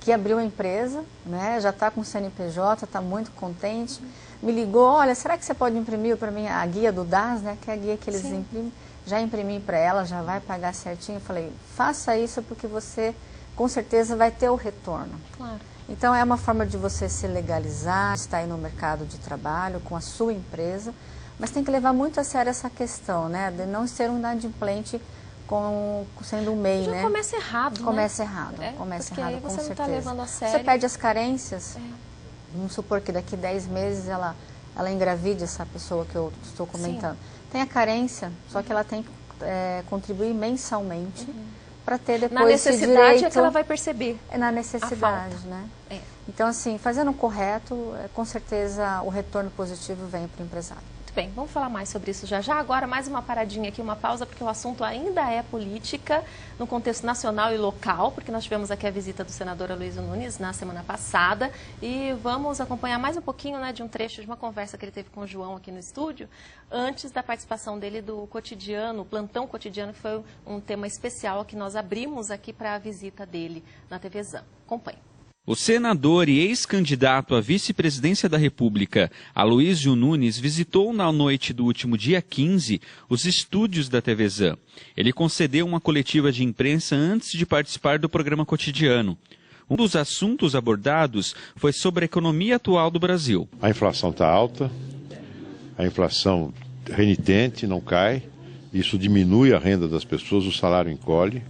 que abriu a empresa, né, já está com o CNPJ, está muito contente, me ligou, olha, será que você pode imprimir para mim a guia do DAS, né, que é a guia que eles imprimem? Já imprimi para ela, já vai pagar certinho. Eu falei, faça isso porque você com certeza vai ter o retorno. Claro. Então é uma forma de você se legalizar, estar aí no mercado de trabalho com a sua empresa, mas tem que levar muito a sério essa questão, né, de não ser um inadimplente sendo um MEI, já né? Começa errado, Começa né? errado, começa porque errado, aí com você certeza. Não tá levando a sério. Você perde as carências, vamos supor que daqui 10 meses ela engravide essa pessoa que eu estou comentando. Tem a carência, só que ela tem que contribuir mensalmente para ter depois na necessidade esse direito, é que ela vai perceber. É na necessidade, né? Então, assim, fazendo o correto, com certeza o retorno positivo vem para o empresário. Muito bem, vamos falar mais sobre isso já. Agora, mais uma paradinha aqui, uma pausa, porque o assunto ainda é política, no contexto nacional e local, porque nós tivemos aqui a visita do senador Aloysio Nunes na semana passada e vamos acompanhar mais um pouquinho, né, de um trecho de uma conversa que ele teve com o João aqui no estúdio, antes da participação dele do cotidiano, plantão cotidiano, que foi um tema especial que nós abrimos aqui para a visita dele na TV Zan. Acompanhe. O senador e ex-candidato à vice-presidência da República, Aloysio Nunes, visitou na noite do último dia 15 os estúdios da TV Zan. Ele concedeu uma coletiva de imprensa antes de participar do programa cotidiano. Um dos assuntos abordados foi sobre a economia atual do Brasil. A inflação está alta, a inflação renitente, não cai, isso diminui a renda das pessoas, o salário encolhe,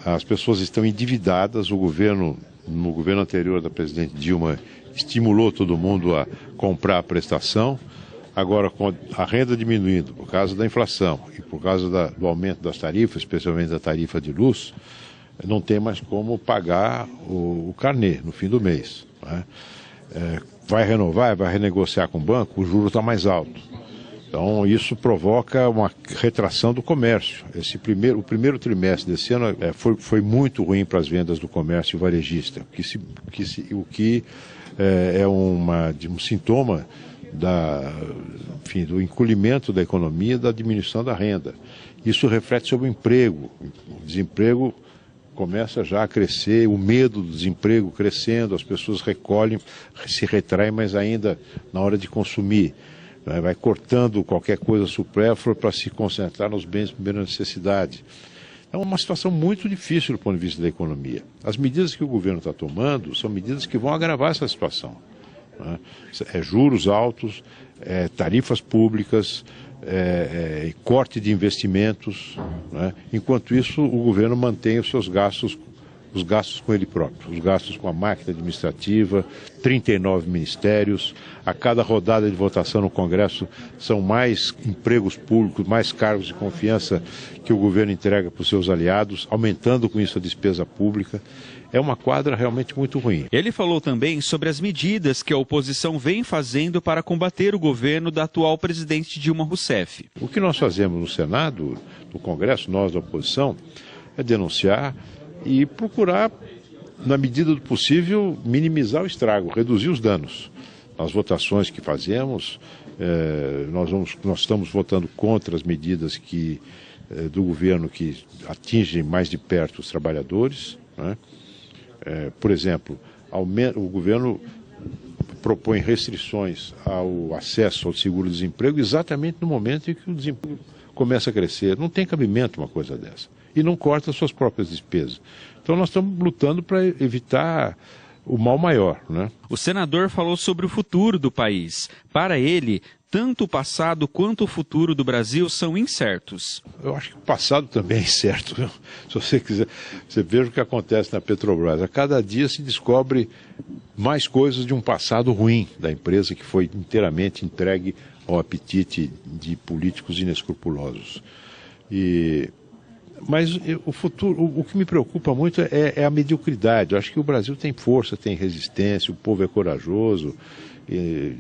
as pessoas estão endividadas, o governo... No governo anterior da presidente Dilma, estimulou todo mundo a comprar a prestação. Agora, com a renda diminuindo por causa da inflação e por causa do aumento das tarifas, especialmente da tarifa de luz, não tem mais como pagar o carnê no fim do mês, né? Vai renovar, vai renegociar com o banco, o juro está mais alto. Então, isso provoca uma retração do comércio. O primeiro trimestre desse ano foi muito ruim para as vendas do comércio varejista, o que é um sintoma do encolhimento da economia, da diminuição da renda. Isso reflete sobre o emprego. O desemprego começa já a crescer, o medo do desemprego crescendo, as pessoas recolhem, se retraem, mas ainda na hora de consumir. Vai cortando qualquer coisa supérflua para se concentrar nos bens de primeira necessidade. É uma situação muito difícil do ponto de vista da economia. As medidas que o governo está tomando são medidas que vão agravar essa situação, né? Juros altos, tarifas públicas, corte de investimentos, né? Enquanto isso o governo mantém os seus gastos, os gastos com ele próprio, os gastos com a máquina administrativa, 39 ministérios, a cada rodada de votação no Congresso são mais empregos públicos, mais cargos de confiança que o governo entrega para os seus aliados, aumentando com isso a despesa pública. É uma quadra realmente muito ruim. Ele falou também sobre as medidas que a oposição vem fazendo para combater o governo da atual presidente Dilma Rousseff. O que nós fazemos no Senado, no Congresso, nós da oposição, é denunciar e procurar, na medida do possível, minimizar o estrago, reduzir os danos. Nas votações que fazemos, Nós estamos votando contra as medidas do governo que atingem mais de perto os trabalhadores, né? Por exemplo, o governo propõe restrições ao acesso ao seguro-desemprego exatamente no momento em que o desemprego começa a crescer. Não tem cabimento uma coisa dessa. E não corta suas próprias despesas. Então nós estamos lutando para evitar o mal maior, né? O senador falou sobre o futuro do país. Para ele, tanto o passado quanto o futuro do Brasil são incertos. Eu acho que o passado também é incerto. Se você quiser, você veja o que acontece na Petrobras. A cada dia se descobre mais coisas de um passado ruim da empresa que foi inteiramente entregue ao apetite de políticos inescrupulosos. Mas o futuro, o que me preocupa muito é a mediocridade. Eu acho que o Brasil tem força, tem resistência, o povo é corajoso e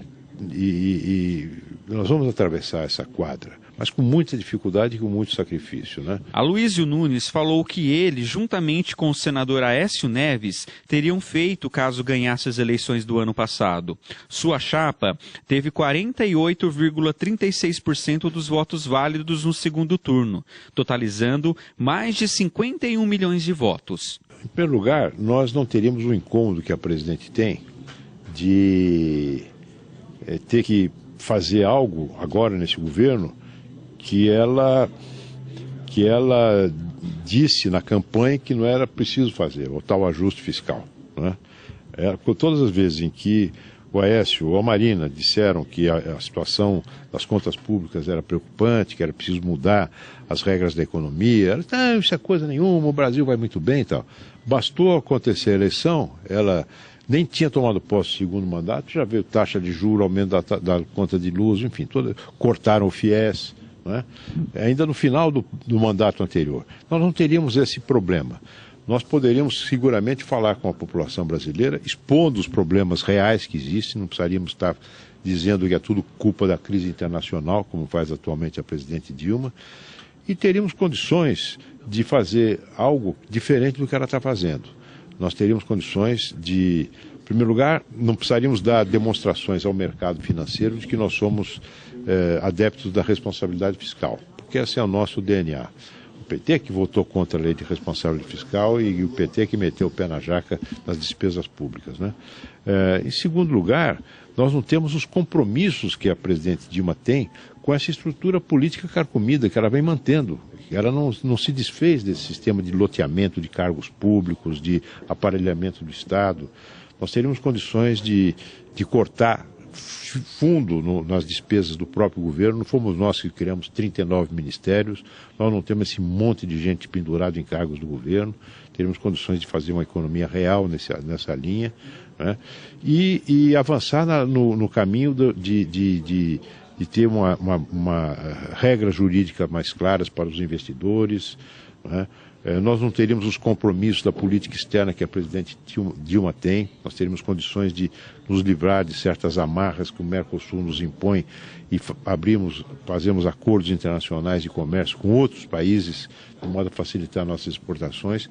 nós vamos atravessar essa quadra, mas com muita dificuldade e com muito sacrifício, né? Aloysio Nunes falou que ele, juntamente com o senador Aécio Neves, teriam feito caso ganhasse as eleições do ano passado. Sua chapa teve 48,36% dos votos válidos no segundo turno, totalizando mais de 51 milhões de votos. Em primeiro lugar, nós não teríamos o incômodo que a presidente tem de ter que fazer algo agora nesse governo que ela disse na campanha que não era preciso fazer, o tal ajuste fiscal, né? Por todas as vezes em que o Aécio ou a Marina disseram que a situação das contas públicas era preocupante, que era preciso mudar as regras da economia, ela disse, não, isso é coisa nenhuma, o Brasil vai muito bem e tal. Bastou acontecer a eleição, ela nem tinha tomado posse do segundo mandato, já veio taxa de juros, aumento da conta de luz, enfim, cortaram o FIES, né? Ainda no final do mandato anterior. Nós não teríamos esse problema. Nós poderíamos seguramente falar com a população brasileira, expondo os problemas reais que existem, não precisaríamos estar dizendo que é tudo culpa da crise internacional, como faz atualmente a presidente Dilma, e teríamos condições de fazer algo diferente do que ela está fazendo. Nós teríamos condições de, em primeiro lugar, não precisaríamos dar demonstrações ao mercado financeiro de que nós somos adeptos da responsabilidade fiscal, porque esse é o nosso DNA. O PT que votou contra a lei de responsabilidade fiscal e o PT que meteu o pé na jaca nas despesas públicas, né? Em segundo lugar, nós não temos os compromissos que a presidente Dilma tem com essa estrutura política carcomida que ela vem mantendo. Ela não se desfez desse sistema de loteamento de cargos públicos, de aparelhamento do Estado. Nós teríamos condições de cortar fundo nas despesas do próprio governo. Não fomos nós que criamos 39 ministérios, nós não temos esse monte de gente pendurada em cargos do governo. Teríamos condições de fazer uma economia real nessa linha, né? E avançar no caminho de ter uma regra jurídica mais claras para os investidores, né? Nós não teríamos os compromissos da política externa que a presidente Dilma tem, nós teríamos condições de nos livrar de certas amarras que o Mercosul nos impõe e fazemos acordos internacionais de comércio com outros países, de modo a facilitar nossas exportações.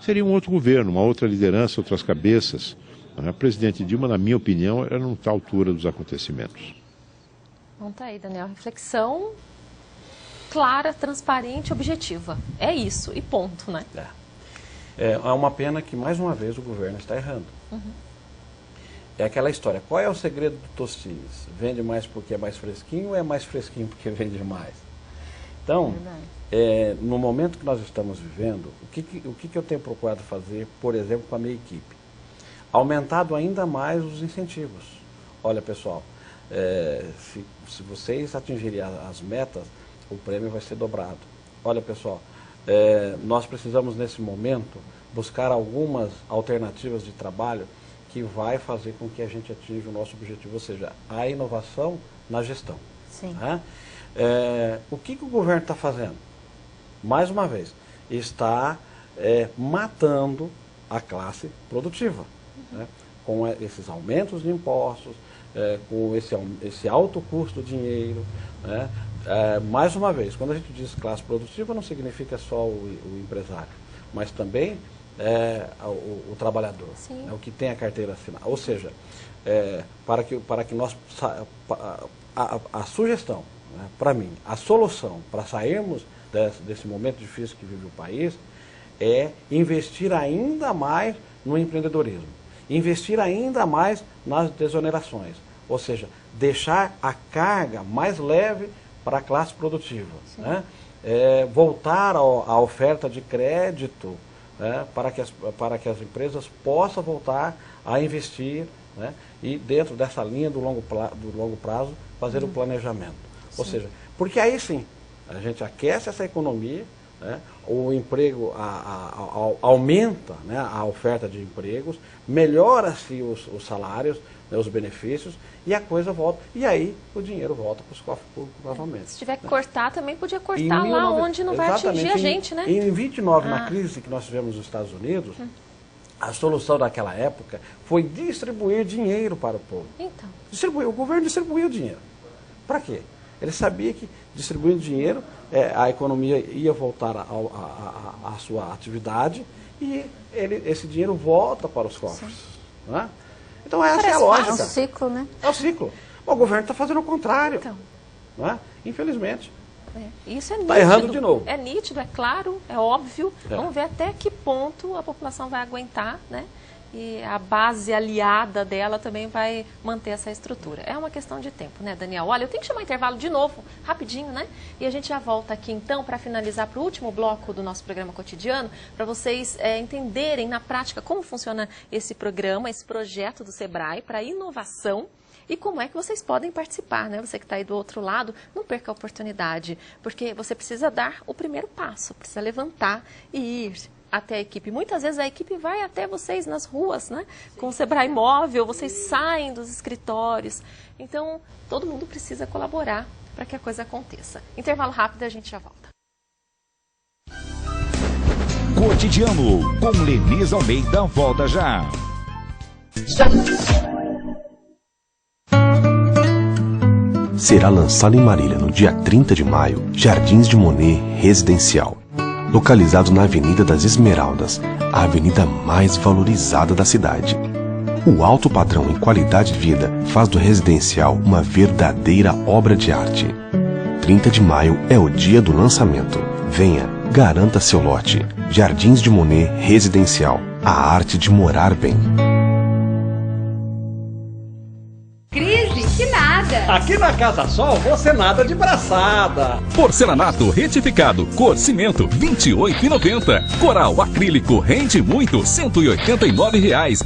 Seria um outro governo, uma outra liderança, outras cabeças. A presidente Dilma, na minha opinião, era não está à altura dos acontecimentos. Bom, tá aí, Daniel. Reflexão clara, transparente, objetiva. É isso, e ponto, né? É uma pena que, mais uma vez, o governo está errando. Uhum. É aquela história, qual é o segredo do Tostines? Vende mais porque é mais fresquinho ou é mais fresquinho porque vende mais? Então, no momento que nós estamos vivendo, o que eu tenho procurado fazer, por exemplo, com a minha equipe? Aumentado ainda mais os incentivos. Olha, pessoal, se vocês atingirem as metas, o prêmio vai ser dobrado. Olha, pessoal, nós precisamos, nesse momento, buscar algumas alternativas de trabalho que vai fazer com que a gente atinja o nosso objetivo, ou seja, a inovação na gestão. Sim. Tá? O que o governo está fazendo? Mais uma vez, está matando a classe produtiva, né? Com esses aumentos de impostos, com esse alto custo do dinheiro, né? Mais uma vez, quando a gente diz classe produtiva, não significa só o empresário, mas também o trabalhador, né, o que tem a carteira assinada. Ou seja, para que nós a sugestão, né, para mim, a solução para sairmos desse momento difícil que vive o país é investir ainda mais no empreendedorismo, investir ainda mais nas desonerações, ou seja, deixar a carga mais leve para a classe produtiva, né? Voltar à oferta de crédito, né, para que as empresas possam voltar a investir, né, e dentro dessa linha do longo prazo fazer o planejamento. Ou seja, porque aí sim, a gente aquece essa economia, né, o emprego aumenta, né, a oferta de empregos, melhora-se os salários, né, os benefícios, e a coisa volta. E aí o dinheiro volta para os cofres públicos novamente. Se tiver que cortar, também podia cortar lá onde não vai atingir a gente, né? Em 29, na crise que nós tivemos nos Estados Unidos, a solução daquela época foi distribuir dinheiro para o povo. Então. O governo distribuiu dinheiro. Para quê? Ele sabia que distribuindo dinheiro, a economia ia voltar à sua atividade e esse dinheiro volta para os cofres. Né? Então essa é a lógica. É um ciclo, né? É o ciclo. O governo está fazendo o contrário. Então. Né? Infelizmente. Isso é nítido. Está errando de novo. É nítido, é claro, é óbvio. Vamos ver até que ponto a população vai aguentar, né? E a base aliada dela também vai manter essa estrutura. É uma questão de tempo, né, Daniel? Olha, eu tenho que chamar intervalo de novo, rapidinho, né? E a gente já volta aqui, então, para finalizar para o último bloco do nosso programa cotidiano, para vocês entenderem na prática como funciona esse programa, esse projeto do Sebrae para inovação e como é que vocês podem participar, né? Você que está aí do outro lado, não perca a oportunidade, porque você precisa dar o primeiro passo, precisa levantar e ir até a equipe. Muitas vezes a equipe vai até vocês nas ruas, né? Com o Sebrae Móvel, vocês saem dos escritórios. Então, todo mundo precisa colaborar para que a coisa aconteça. Intervalo rápido e a gente já volta. Cotidiano, com Leniz Almeida, volta já. Será lançado em Marília no dia 30 de maio, Jardins de Monet Residencial. Localizado na Avenida das Esmeraldas, a avenida mais valorizada da cidade. O alto padrão em qualidade de vida faz do residencial uma verdadeira obra de arte. 30 de maio é o dia do lançamento. Venha, garanta seu lote. Jardins de Monet Residencial, a arte de morar bem. Crise, que nada! Aqui na Casa Sol você nada de braçada. Porcelanato retificado, cor cimento, R$ 28,90. Coral acrílico rende muito, R$ 189,00.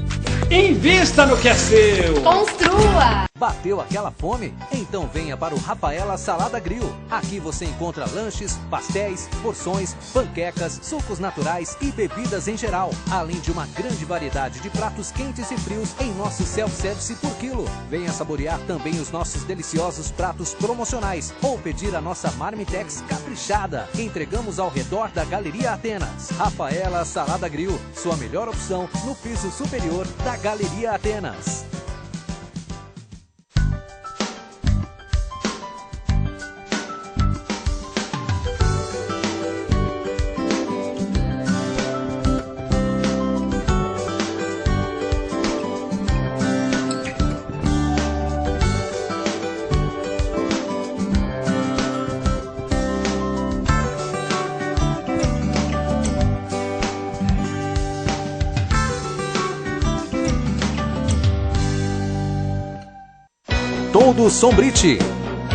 Invista no que é seu. Construa! Bateu aquela fome? Então venha para o Rafaela Salada Grill. Aqui você encontra lanches, pastéis, porções, panquecas, sucos naturais e bebidas em geral. Além de uma grande variedade de pratos quentes e frios em nosso self-service por quilo. Venha saborear também os nossos deliciosos pratos promocionais ou pedir a nossa Marmitex caprichada. Entregamos ao redor da Galeria Atenas. Rafaela Salada Grill, sua melhor opção no piso superior da Galeria Atenas. Todos Sombrite,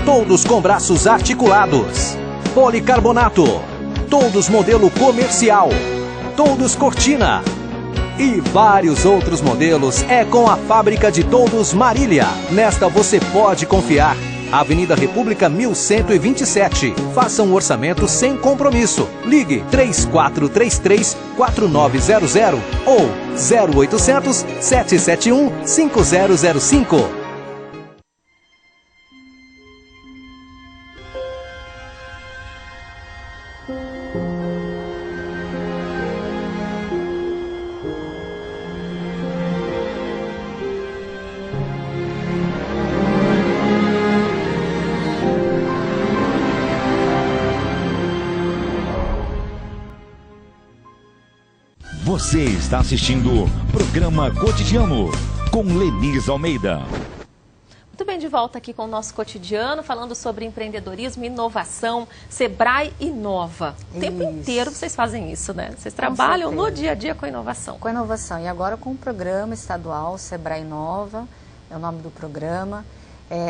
todos com braços articulados, policarbonato, todos modelo comercial, todos cortina e vários outros modelos é com a fábrica de Todos Marília. Nesta você pode confiar. Avenida República 1127. Faça um orçamento sem compromisso. Ligue 3433-4900 ou 0800 771 5005. Você está assistindo o programa Cotidiano com Leniz Almeida. Muito bem, de volta aqui com o nosso cotidiano, falando sobre empreendedorismo, inovação, Sebrae Inova. O tempo inteiro vocês fazem isso, né? Vocês trabalham no dia a dia com a inovação. Com a inovação. E agora com o programa estadual Sebrae Inova, é o nome do programa.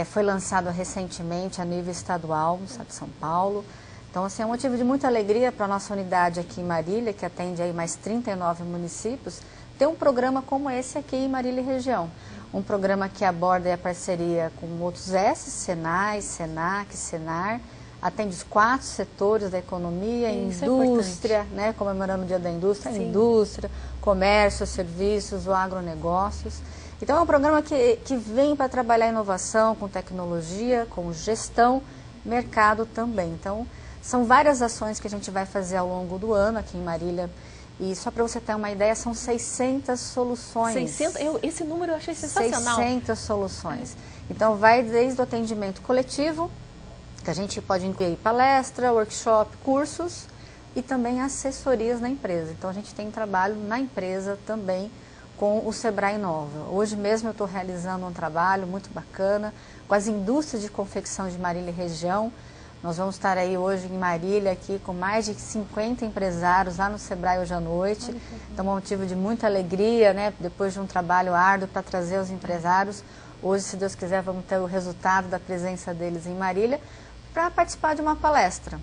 Foi lançado recentemente a nível estadual, no estado de São Paulo. Então, assim, é um motivo de muita alegria para a nossa unidade aqui em Marília, que atende aí mais 39 municípios, ter um programa como esse aqui em Marília e região. Um programa que aborda a parceria com outros S, Senai, Senac, Senar, atende os 4 setores da economia, indústria, né, comemorando o Dia da Indústria, indústria, comércio, serviços, o agronegócios. Então é um programa que vem para trabalhar inovação, com tecnologia, com gestão, mercado também. Então são várias ações que a gente vai fazer ao longo do ano aqui em Marília. E só para você ter uma ideia, são 600 soluções. 600? Esse número eu achei sensacional. 600 soluções. Então, vai desde o atendimento coletivo, que a gente pode incluir palestra, workshop, cursos e também assessorias na empresa. Então, a gente tem trabalho na empresa também com o Sebrae Inova. Hoje mesmo eu estou realizando um trabalho muito bacana com as indústrias de confecção de Marília e região. Nós vamos estar aí hoje em Marília, aqui com mais de 50 empresários lá no Sebrae hoje à noite. Então, é um motivo de muita alegria, né? Depois de um trabalho árduo para trazer os empresários. Hoje, se Deus quiser, vamos ter o resultado da presença deles em Marília para participar de uma palestra.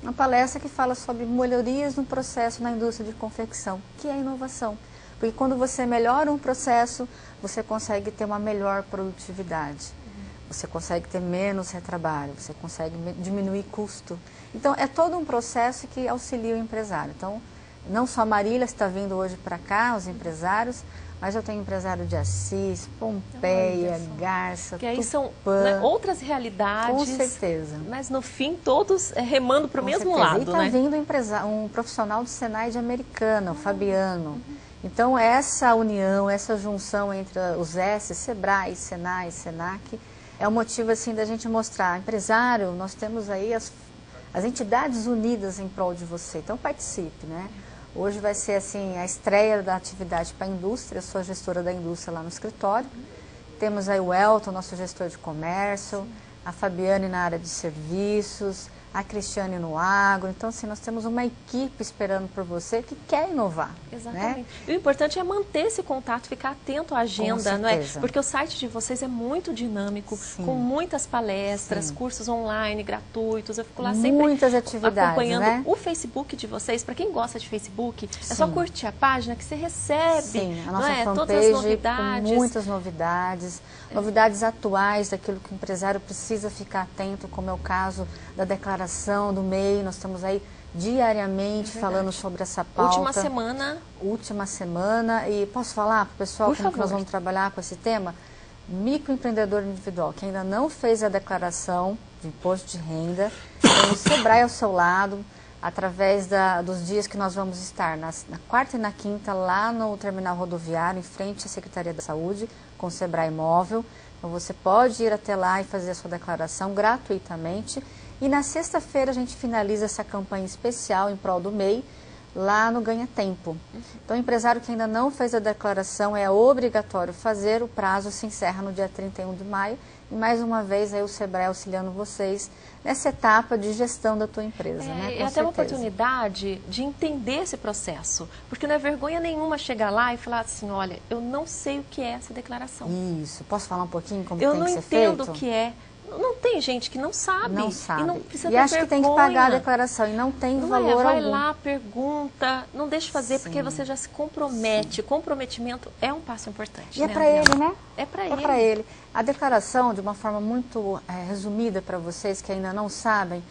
Uma palestra que fala sobre melhorias no processo na indústria de confecção, que é inovação. Porque quando você melhora um processo, você consegue ter uma melhor produtividade. Você consegue ter menos retrabalho, você consegue diminuir custo. Então, é todo um processo que auxilia o empresário. Então, não só a Marília está vindo hoje para cá, os empresários, mas eu tenho empresário de Assis, Pompeia, Garça, que aí Tupã, são, né, outras realidades. Com certeza. Mas, no fim, todos remando para o mesmo lado, e está vindo um profissional do Senai de Americana, o Fabiano. Então, essa união, essa junção entre os S, Sebrae, Senai, Senac, é um motivo assim da gente mostrar, empresário, nós temos aí as entidades unidas em prol de você, então participe, né? Hoje vai ser assim a estreia da atividade para a indústria, eu sou a gestora da indústria lá no escritório. Temos aí o Elton, nosso gestor de comércio, a Fabiane na área de serviços, a Cristiane no agro. Então, assim, nós temos uma equipe esperando por você que quer inovar. Exatamente. Né? E o importante é manter esse contato, ficar atento à agenda, não é? Porque o site de vocês é muito dinâmico, com muitas palestras, cursos online, gratuitos. Eu fico lá sempre acompanhando, né? O Facebook de vocês. Para quem gosta de Facebook, é só curtir a página que você recebe, a nossa fanpage, todas as novidades. Com muitas novidades, novidades atuais daquilo que o empresário precisa ficar atento, como é o caso da declaração do MEI. Nós estamos aí diariamente falando sobre essa pauta. Última semana. E posso falar para o pessoal como que nós vamos trabalhar com esse tema? Microempreendedor individual, que ainda não fez a declaração de imposto de renda, tem o Sebrae ao seu lado, através dos dias que nós vamos estar na quarta e na quinta, lá no terminal rodoviário, em frente à Secretaria da Saúde, com o Sebrae Móvel. Então, você pode ir até lá e fazer a sua declaração gratuitamente. E na sexta-feira a gente finaliza essa campanha especial em prol do MEI, lá no Ganha Tempo. Então, o empresário que ainda não fez a declaração, é obrigatório fazer, o prazo se encerra no dia 31 de maio. E mais uma vez aí o Sebrae auxiliando vocês nessa etapa de gestão da tua empresa. Né? É até uma oportunidade de entender esse processo, porque não é vergonha nenhuma chegar lá e falar assim, olha, eu não sei o que é essa declaração. Isso, posso falar um pouquinho como tem que ser feito? Eu não entendo o que é. Não tem gente que não sabe. Não sabe. E não precisa ter acha vergonha. Que tem que pagar a declaração e não tem valor vai algum. Lá, pergunta, não deixe fazer, porque você já se compromete. Comprometimento é um passo importante. E é para ele, né? É para ele. É para ele. A declaração, de uma forma muito resumida para vocês que ainda não sabem,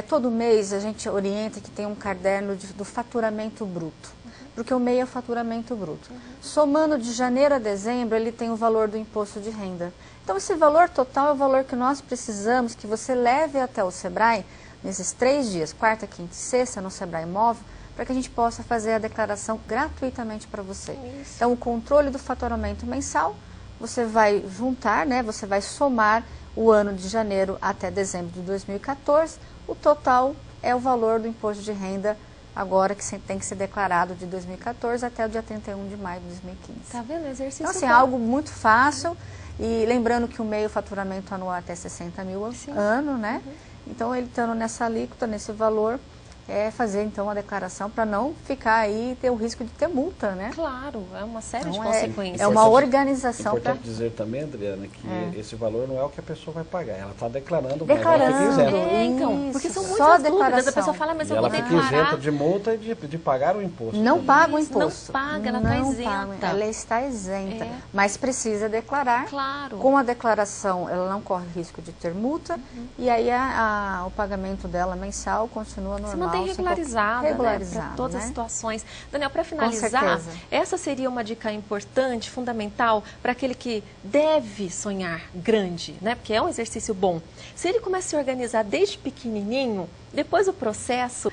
todo mês a gente orienta que tem um caderno do faturamento bruto. Porque o MEI é o faturamento bruto. Somando de janeiro a dezembro, ele tem o valor do imposto de renda. Então, esse valor total é o valor que nós precisamos que você leve até o Sebrae nesses 3 dias, quarta, quinta e sexta, no Sebrae Móvel, para que a gente possa fazer a declaração gratuitamente para você. Isso. Então, o controle do faturamento mensal, você vai juntar, né? Você vai somar o ano de janeiro até dezembro de 2014. O total é o valor do imposto de renda agora que tem que ser declarado de 2014 até o dia 31 de maio de 2015. Tá vendo? Exercício. Então, assim, é algo muito fácil E lembrando que o MEI, o faturamento anual é até 60 mil ano, né? Então, ele estando nessa alíquota, nesse valor, fazer então a declaração para não ficar aí e ter o risco de ter multa, né? Claro, é uma série de Então, consequências. É uma organização. É importante dizer também, Adriana, que esse valor não é o que a pessoa vai pagar, ela está declarando, declarando, mas ela fica isenta. Então, porque são só muitas dúvidas, declaração. a pessoa fala, mas E eu ela vou fica declarar. isenta de multa e de pagar o imposto. Não paga o imposto. Não paga, ela está isenta. Ela está isenta, mas precisa declarar. Claro. Com a declaração, ela não corre risco de ter multa, e aí o pagamento dela mensal continua normal. Se mantém regularizado. Regularizado, para todas as situações. Daniel, para Com finalizar, certeza. essa seria uma dica importante, fundamental, para aquele que deve sonhar grande, né? Porque é um exercício bom. Se ele começa a se organizar desde pequenininho, depois o processo,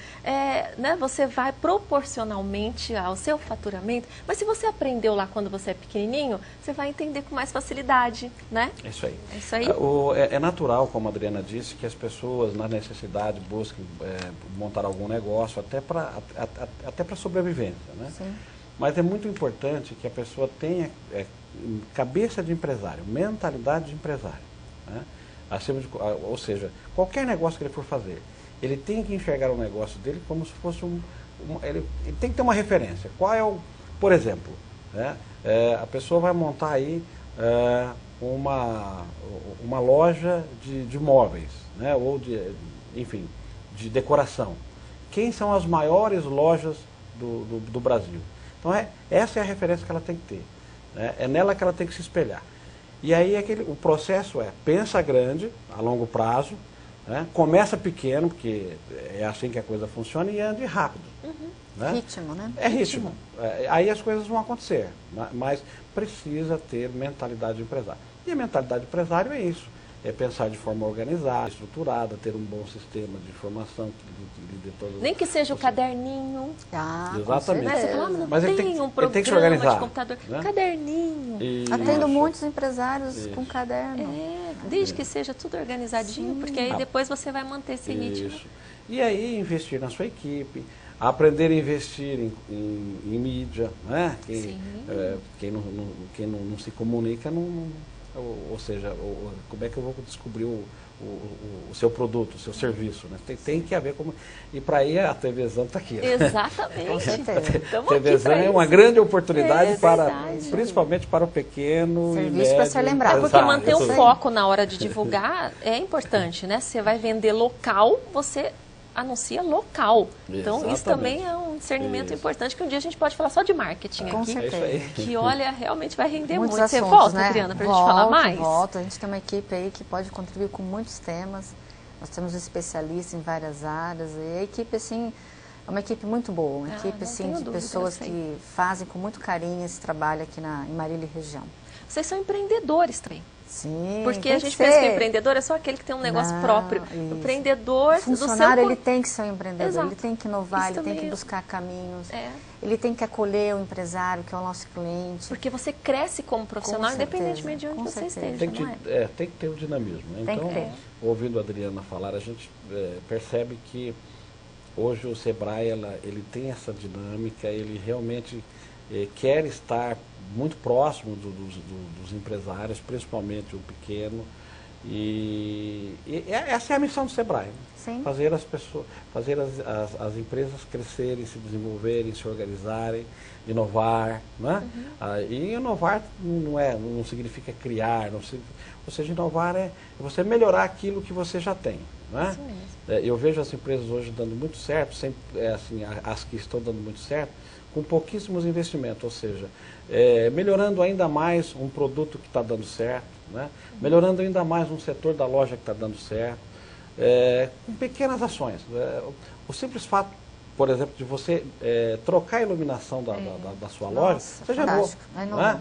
né, você vai proporcionalmente ao seu faturamento, mas se você aprendeu lá quando você é pequenininho, você vai entender com mais facilidade, né? É isso aí. É isso aí. É natural, como a Adriana disse, que as pessoas, na necessidade, busquem montar algum negócio, até para sobrevivência, né? Sim. Mas é muito importante que a pessoa tenha cabeça de empresário, mentalidade de empresário, né? Ou seja, qualquer negócio que ele for fazer, ele tem que enxergar o negócio dele como se fosse ele tem que ter uma referência. Qual é por exemplo, né? A pessoa vai montar aí uma loja de móveis, né? Ou enfim, de decoração. Quem são as maiores lojas do Brasil? Então, essa é a referência que ela tem que ter, né? É nela que ela tem que se espelhar. E aí o processo pensa grande, a longo prazo, né? Começa pequeno, porque é assim que a coisa funciona, e ande rápido. Né? Ritmo, né? É ritmo. Aí as coisas vão acontecer, mas precisa ter mentalidade de empresário. E a mentalidade de empresário é isso. É pensar de forma organizada, estruturada, ter um bom sistema de informação que lhe dê todas. Nem que seja o caderninho. Exatamente. Você fala, não mas tem ele um programa tem que se organizar, de computador. né? Caderninho. Atendo muitos empresários com caderno. Desde que seja tudo organizadinho, porque aí depois você vai manter esse ritmo. E aí investir na sua equipe, aprender a investir em mídia, né? Quem não se comunica ou seja, como é que eu vou descobrir o seu produto, o seu serviço, né? Tem que haver como... E para aí a TVZan está aqui. Né? Exatamente. A TVZan é uma grande oportunidade principalmente para o pequeno serviço e médio. para ser lembrado. Porque manter o foco na hora de divulgar é importante, né? Você vai vender local, você anuncia local. Então, isso também é um discernimento importante, que um dia a gente pode falar só de marketing com aqui. certeza. Que, olha, realmente vai render Muitos muito. assuntos, Você volta, né? Adriana, para a gente falar mais? Volta. A gente tem uma equipe aí que pode contribuir com muitos temas. Nós temos especialistas em várias áreas. E a equipe, assim, é uma equipe muito boa. Uma equipe, assim, de pessoas que fazem com muito carinho esse trabalho aqui em Marília e região. Vocês são empreendedores também. Sim, porque a gente pensa que o empreendedor é só aquele que tem um negócio próprio. O empreendedor o funcionário, ele tem que ser um empreendedor, ele tem que inovar, ele tem que buscar caminhos, ele tem que acolher o empresário, que é o nosso cliente. Porque você cresce como profissional, independentemente de onde você esteja, tem que ter o dinamismo. Né? Então, ouvindo a Adriana falar, a gente percebe que hoje o Sebrae ele tem essa dinâmica, ele realmente quer estar muito próximo dos empresários, principalmente o pequeno, e essa é a missão do Sebrae, né? Sim. Fazer as empresas crescerem, se desenvolverem, se organizarem, inovar, né? E inovar não significa criar, ou seja, inovar é você melhorar aquilo que você já tem, né? Isso mesmo. Eu vejo as empresas hoje dando muito certo, assim, as que estão dando muito certo, com pouquíssimos investimentos, ou seja, melhorando ainda mais um produto que está dando certo, né? Melhorando ainda mais um setor da loja que está dando certo, com pequenas ações. O simples fato, por exemplo, de você trocar a iluminação da sua loja, você já inovou.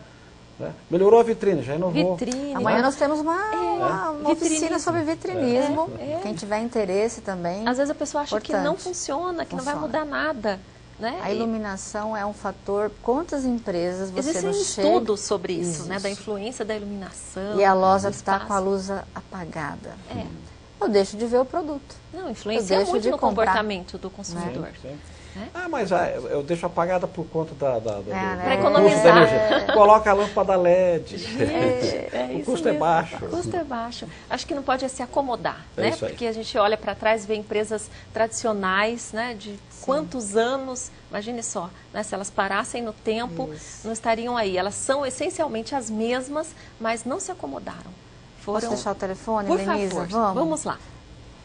Né? Melhorou a vitrine, já inovou. Amanhã nós temos uma oficina sobre vitrinismo. Quem tiver interesse também. Às vezes a pessoa acha que não funciona, que não vai mudar nada. Né? A iluminação é um fator. Quantas empresas você Existem estudos sobre isso, né? Da influência da iluminação. E a loja está com a luz apagada. Eu deixo de ver o produto. Não, influencia muito no comportamento do consumidor. Mas eu deixo apagada por conta para economizar. Coloca a lâmpada LED. O custo é baixo. O custo é baixo. Acho que não pode se acomodar, né? Porque a gente olha para trás e vê empresas tradicionais, né? De quantos anos, imagine só, né? Se elas parassem no tempo, não estariam aí. Elas são essencialmente as mesmas, mas não se acomodaram. Posso deixar o telefone, Por Lenisa? favor, vamos lá.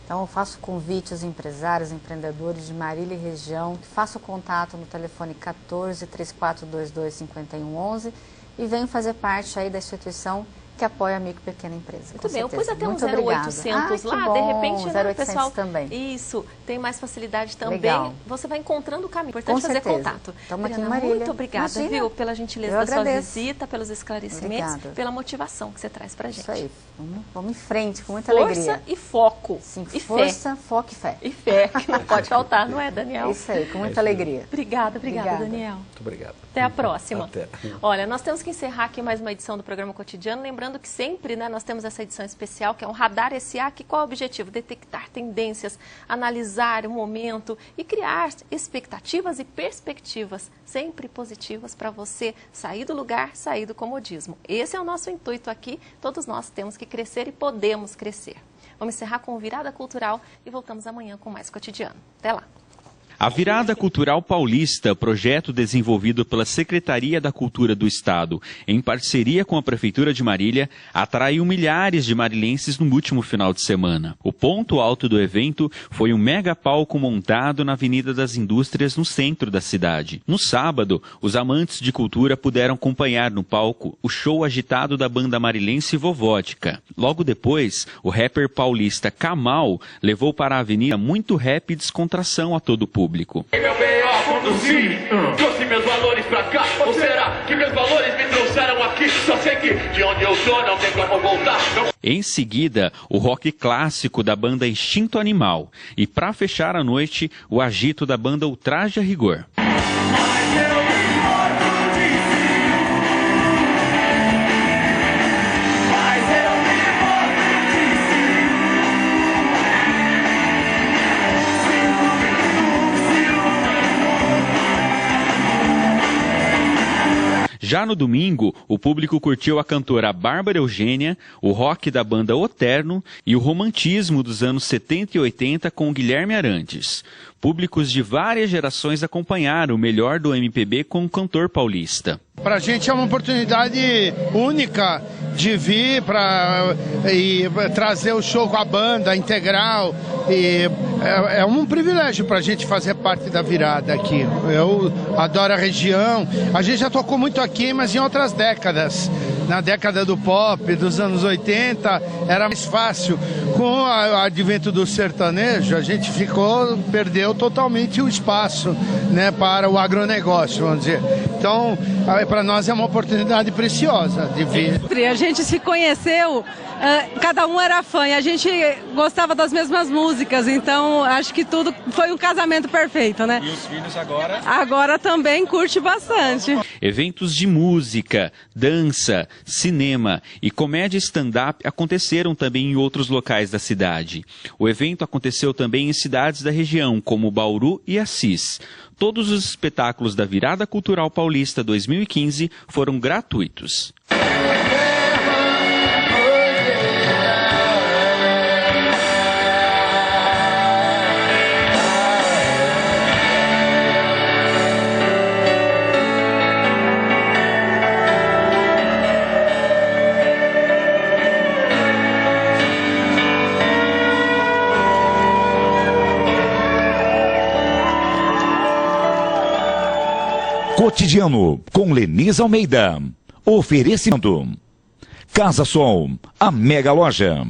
Então, eu faço convite aos empresários, empreendedores de Marília e região, que façam contato no telefone 14 3422 5111 e venham fazer parte aí da instituição que apoia a micro e pequena empresa. Muito bem, eu pus até um 0800 lá, bom, de repente, né, 0800 pessoal, também. Isso, tem mais facilidade também. Legal. Você vai encontrando o caminho. Importante fazer contato. Estamos aqui em Marília. Muito obrigada, viu, pela gentileza da sua visita, pelos esclarecimentos, pela motivação que você traz pra gente. Isso aí. Vamos em frente, com muita alegria. Força e foco. Sim, e força, foco e fé. E fé, que não pode faltar, não é, Daniel? Isso aí, com muita alegria. Obrigada, Daniel. Muito obrigado. Até a próxima. Até. Olha, nós temos que encerrar aqui mais uma edição do programa Cotidiano, lembrando que sempre, né, nós temos essa edição especial, que é um Radar SA, que qual é o objetivo? Detectar tendências, analisar o momento e criar expectativas e perspectivas sempre positivas para você sair do lugar, sair do comodismo. Esse é o nosso intuito aqui, todos nós temos que crescer e podemos crescer. Vamos encerrar com Virada Cultural e voltamos amanhã com mais Cotidiano. Até lá! A Virada Cultural Paulista, projeto desenvolvido pela Secretaria da Cultura do Estado, em parceria com a Prefeitura de Marília, atraiu milhares de marilenses no último final de semana. O ponto alto do evento foi um mega palco montado na Avenida das Indústrias, no centro da cidade. No sábado, os amantes de cultura puderam acompanhar no palco o show agitado da banda marilense Vovódica. Logo depois, o rapper paulista Kamal levou para a avenida muito rap e descontração a todo o público. Meu B.O. conduzi, trouxe meus valores pra cá. Ou será que meus valores me trouxeram aqui? Só sei que de onde eu tô não tem como voltar. Em seguida, o rock clássico da banda Instinto Animal. E para fechar a noite, o agito da banda Ultraje a Rigor. Já no domingo, o público curtiu a cantora Bárbara Eugênia, o rock da banda O Terno e o romantismo dos anos 70 e 80 com Guilherme Arantes. Públicos de várias gerações acompanharam o melhor do MPB com o cantor paulista. Para a gente é uma oportunidade única de vir e trazer o show com a banda integral. E é um privilégio para a gente fazer parte da virada aqui. Eu adoro a região. A gente já tocou muito aqui, mas em outras décadas. Na década do pop, dos anos 80, era mais fácil. Com o advento do sertanejo, a gente perdeu totalmente o espaço, né, para o agronegócio, vamos dizer. Então, para nós é uma oportunidade preciosa de vir. A gente se conheceu, cada um era fã e a gente gostava das mesmas músicas, então acho que tudo foi um casamento perfeito, né? E os filhos agora? Agora também curte bastante. Eventos de música, dança, cinema e comédia stand-up aconteceram também em outros locais da cidade. O evento aconteceu também em cidades da região, como Bauru e Assis. Todos os espetáculos da Virada Cultural Paulista 2015 foram gratuitos. Cotidiano com Lenisa Almeida. Oferecimento Casa Sol, a mega loja.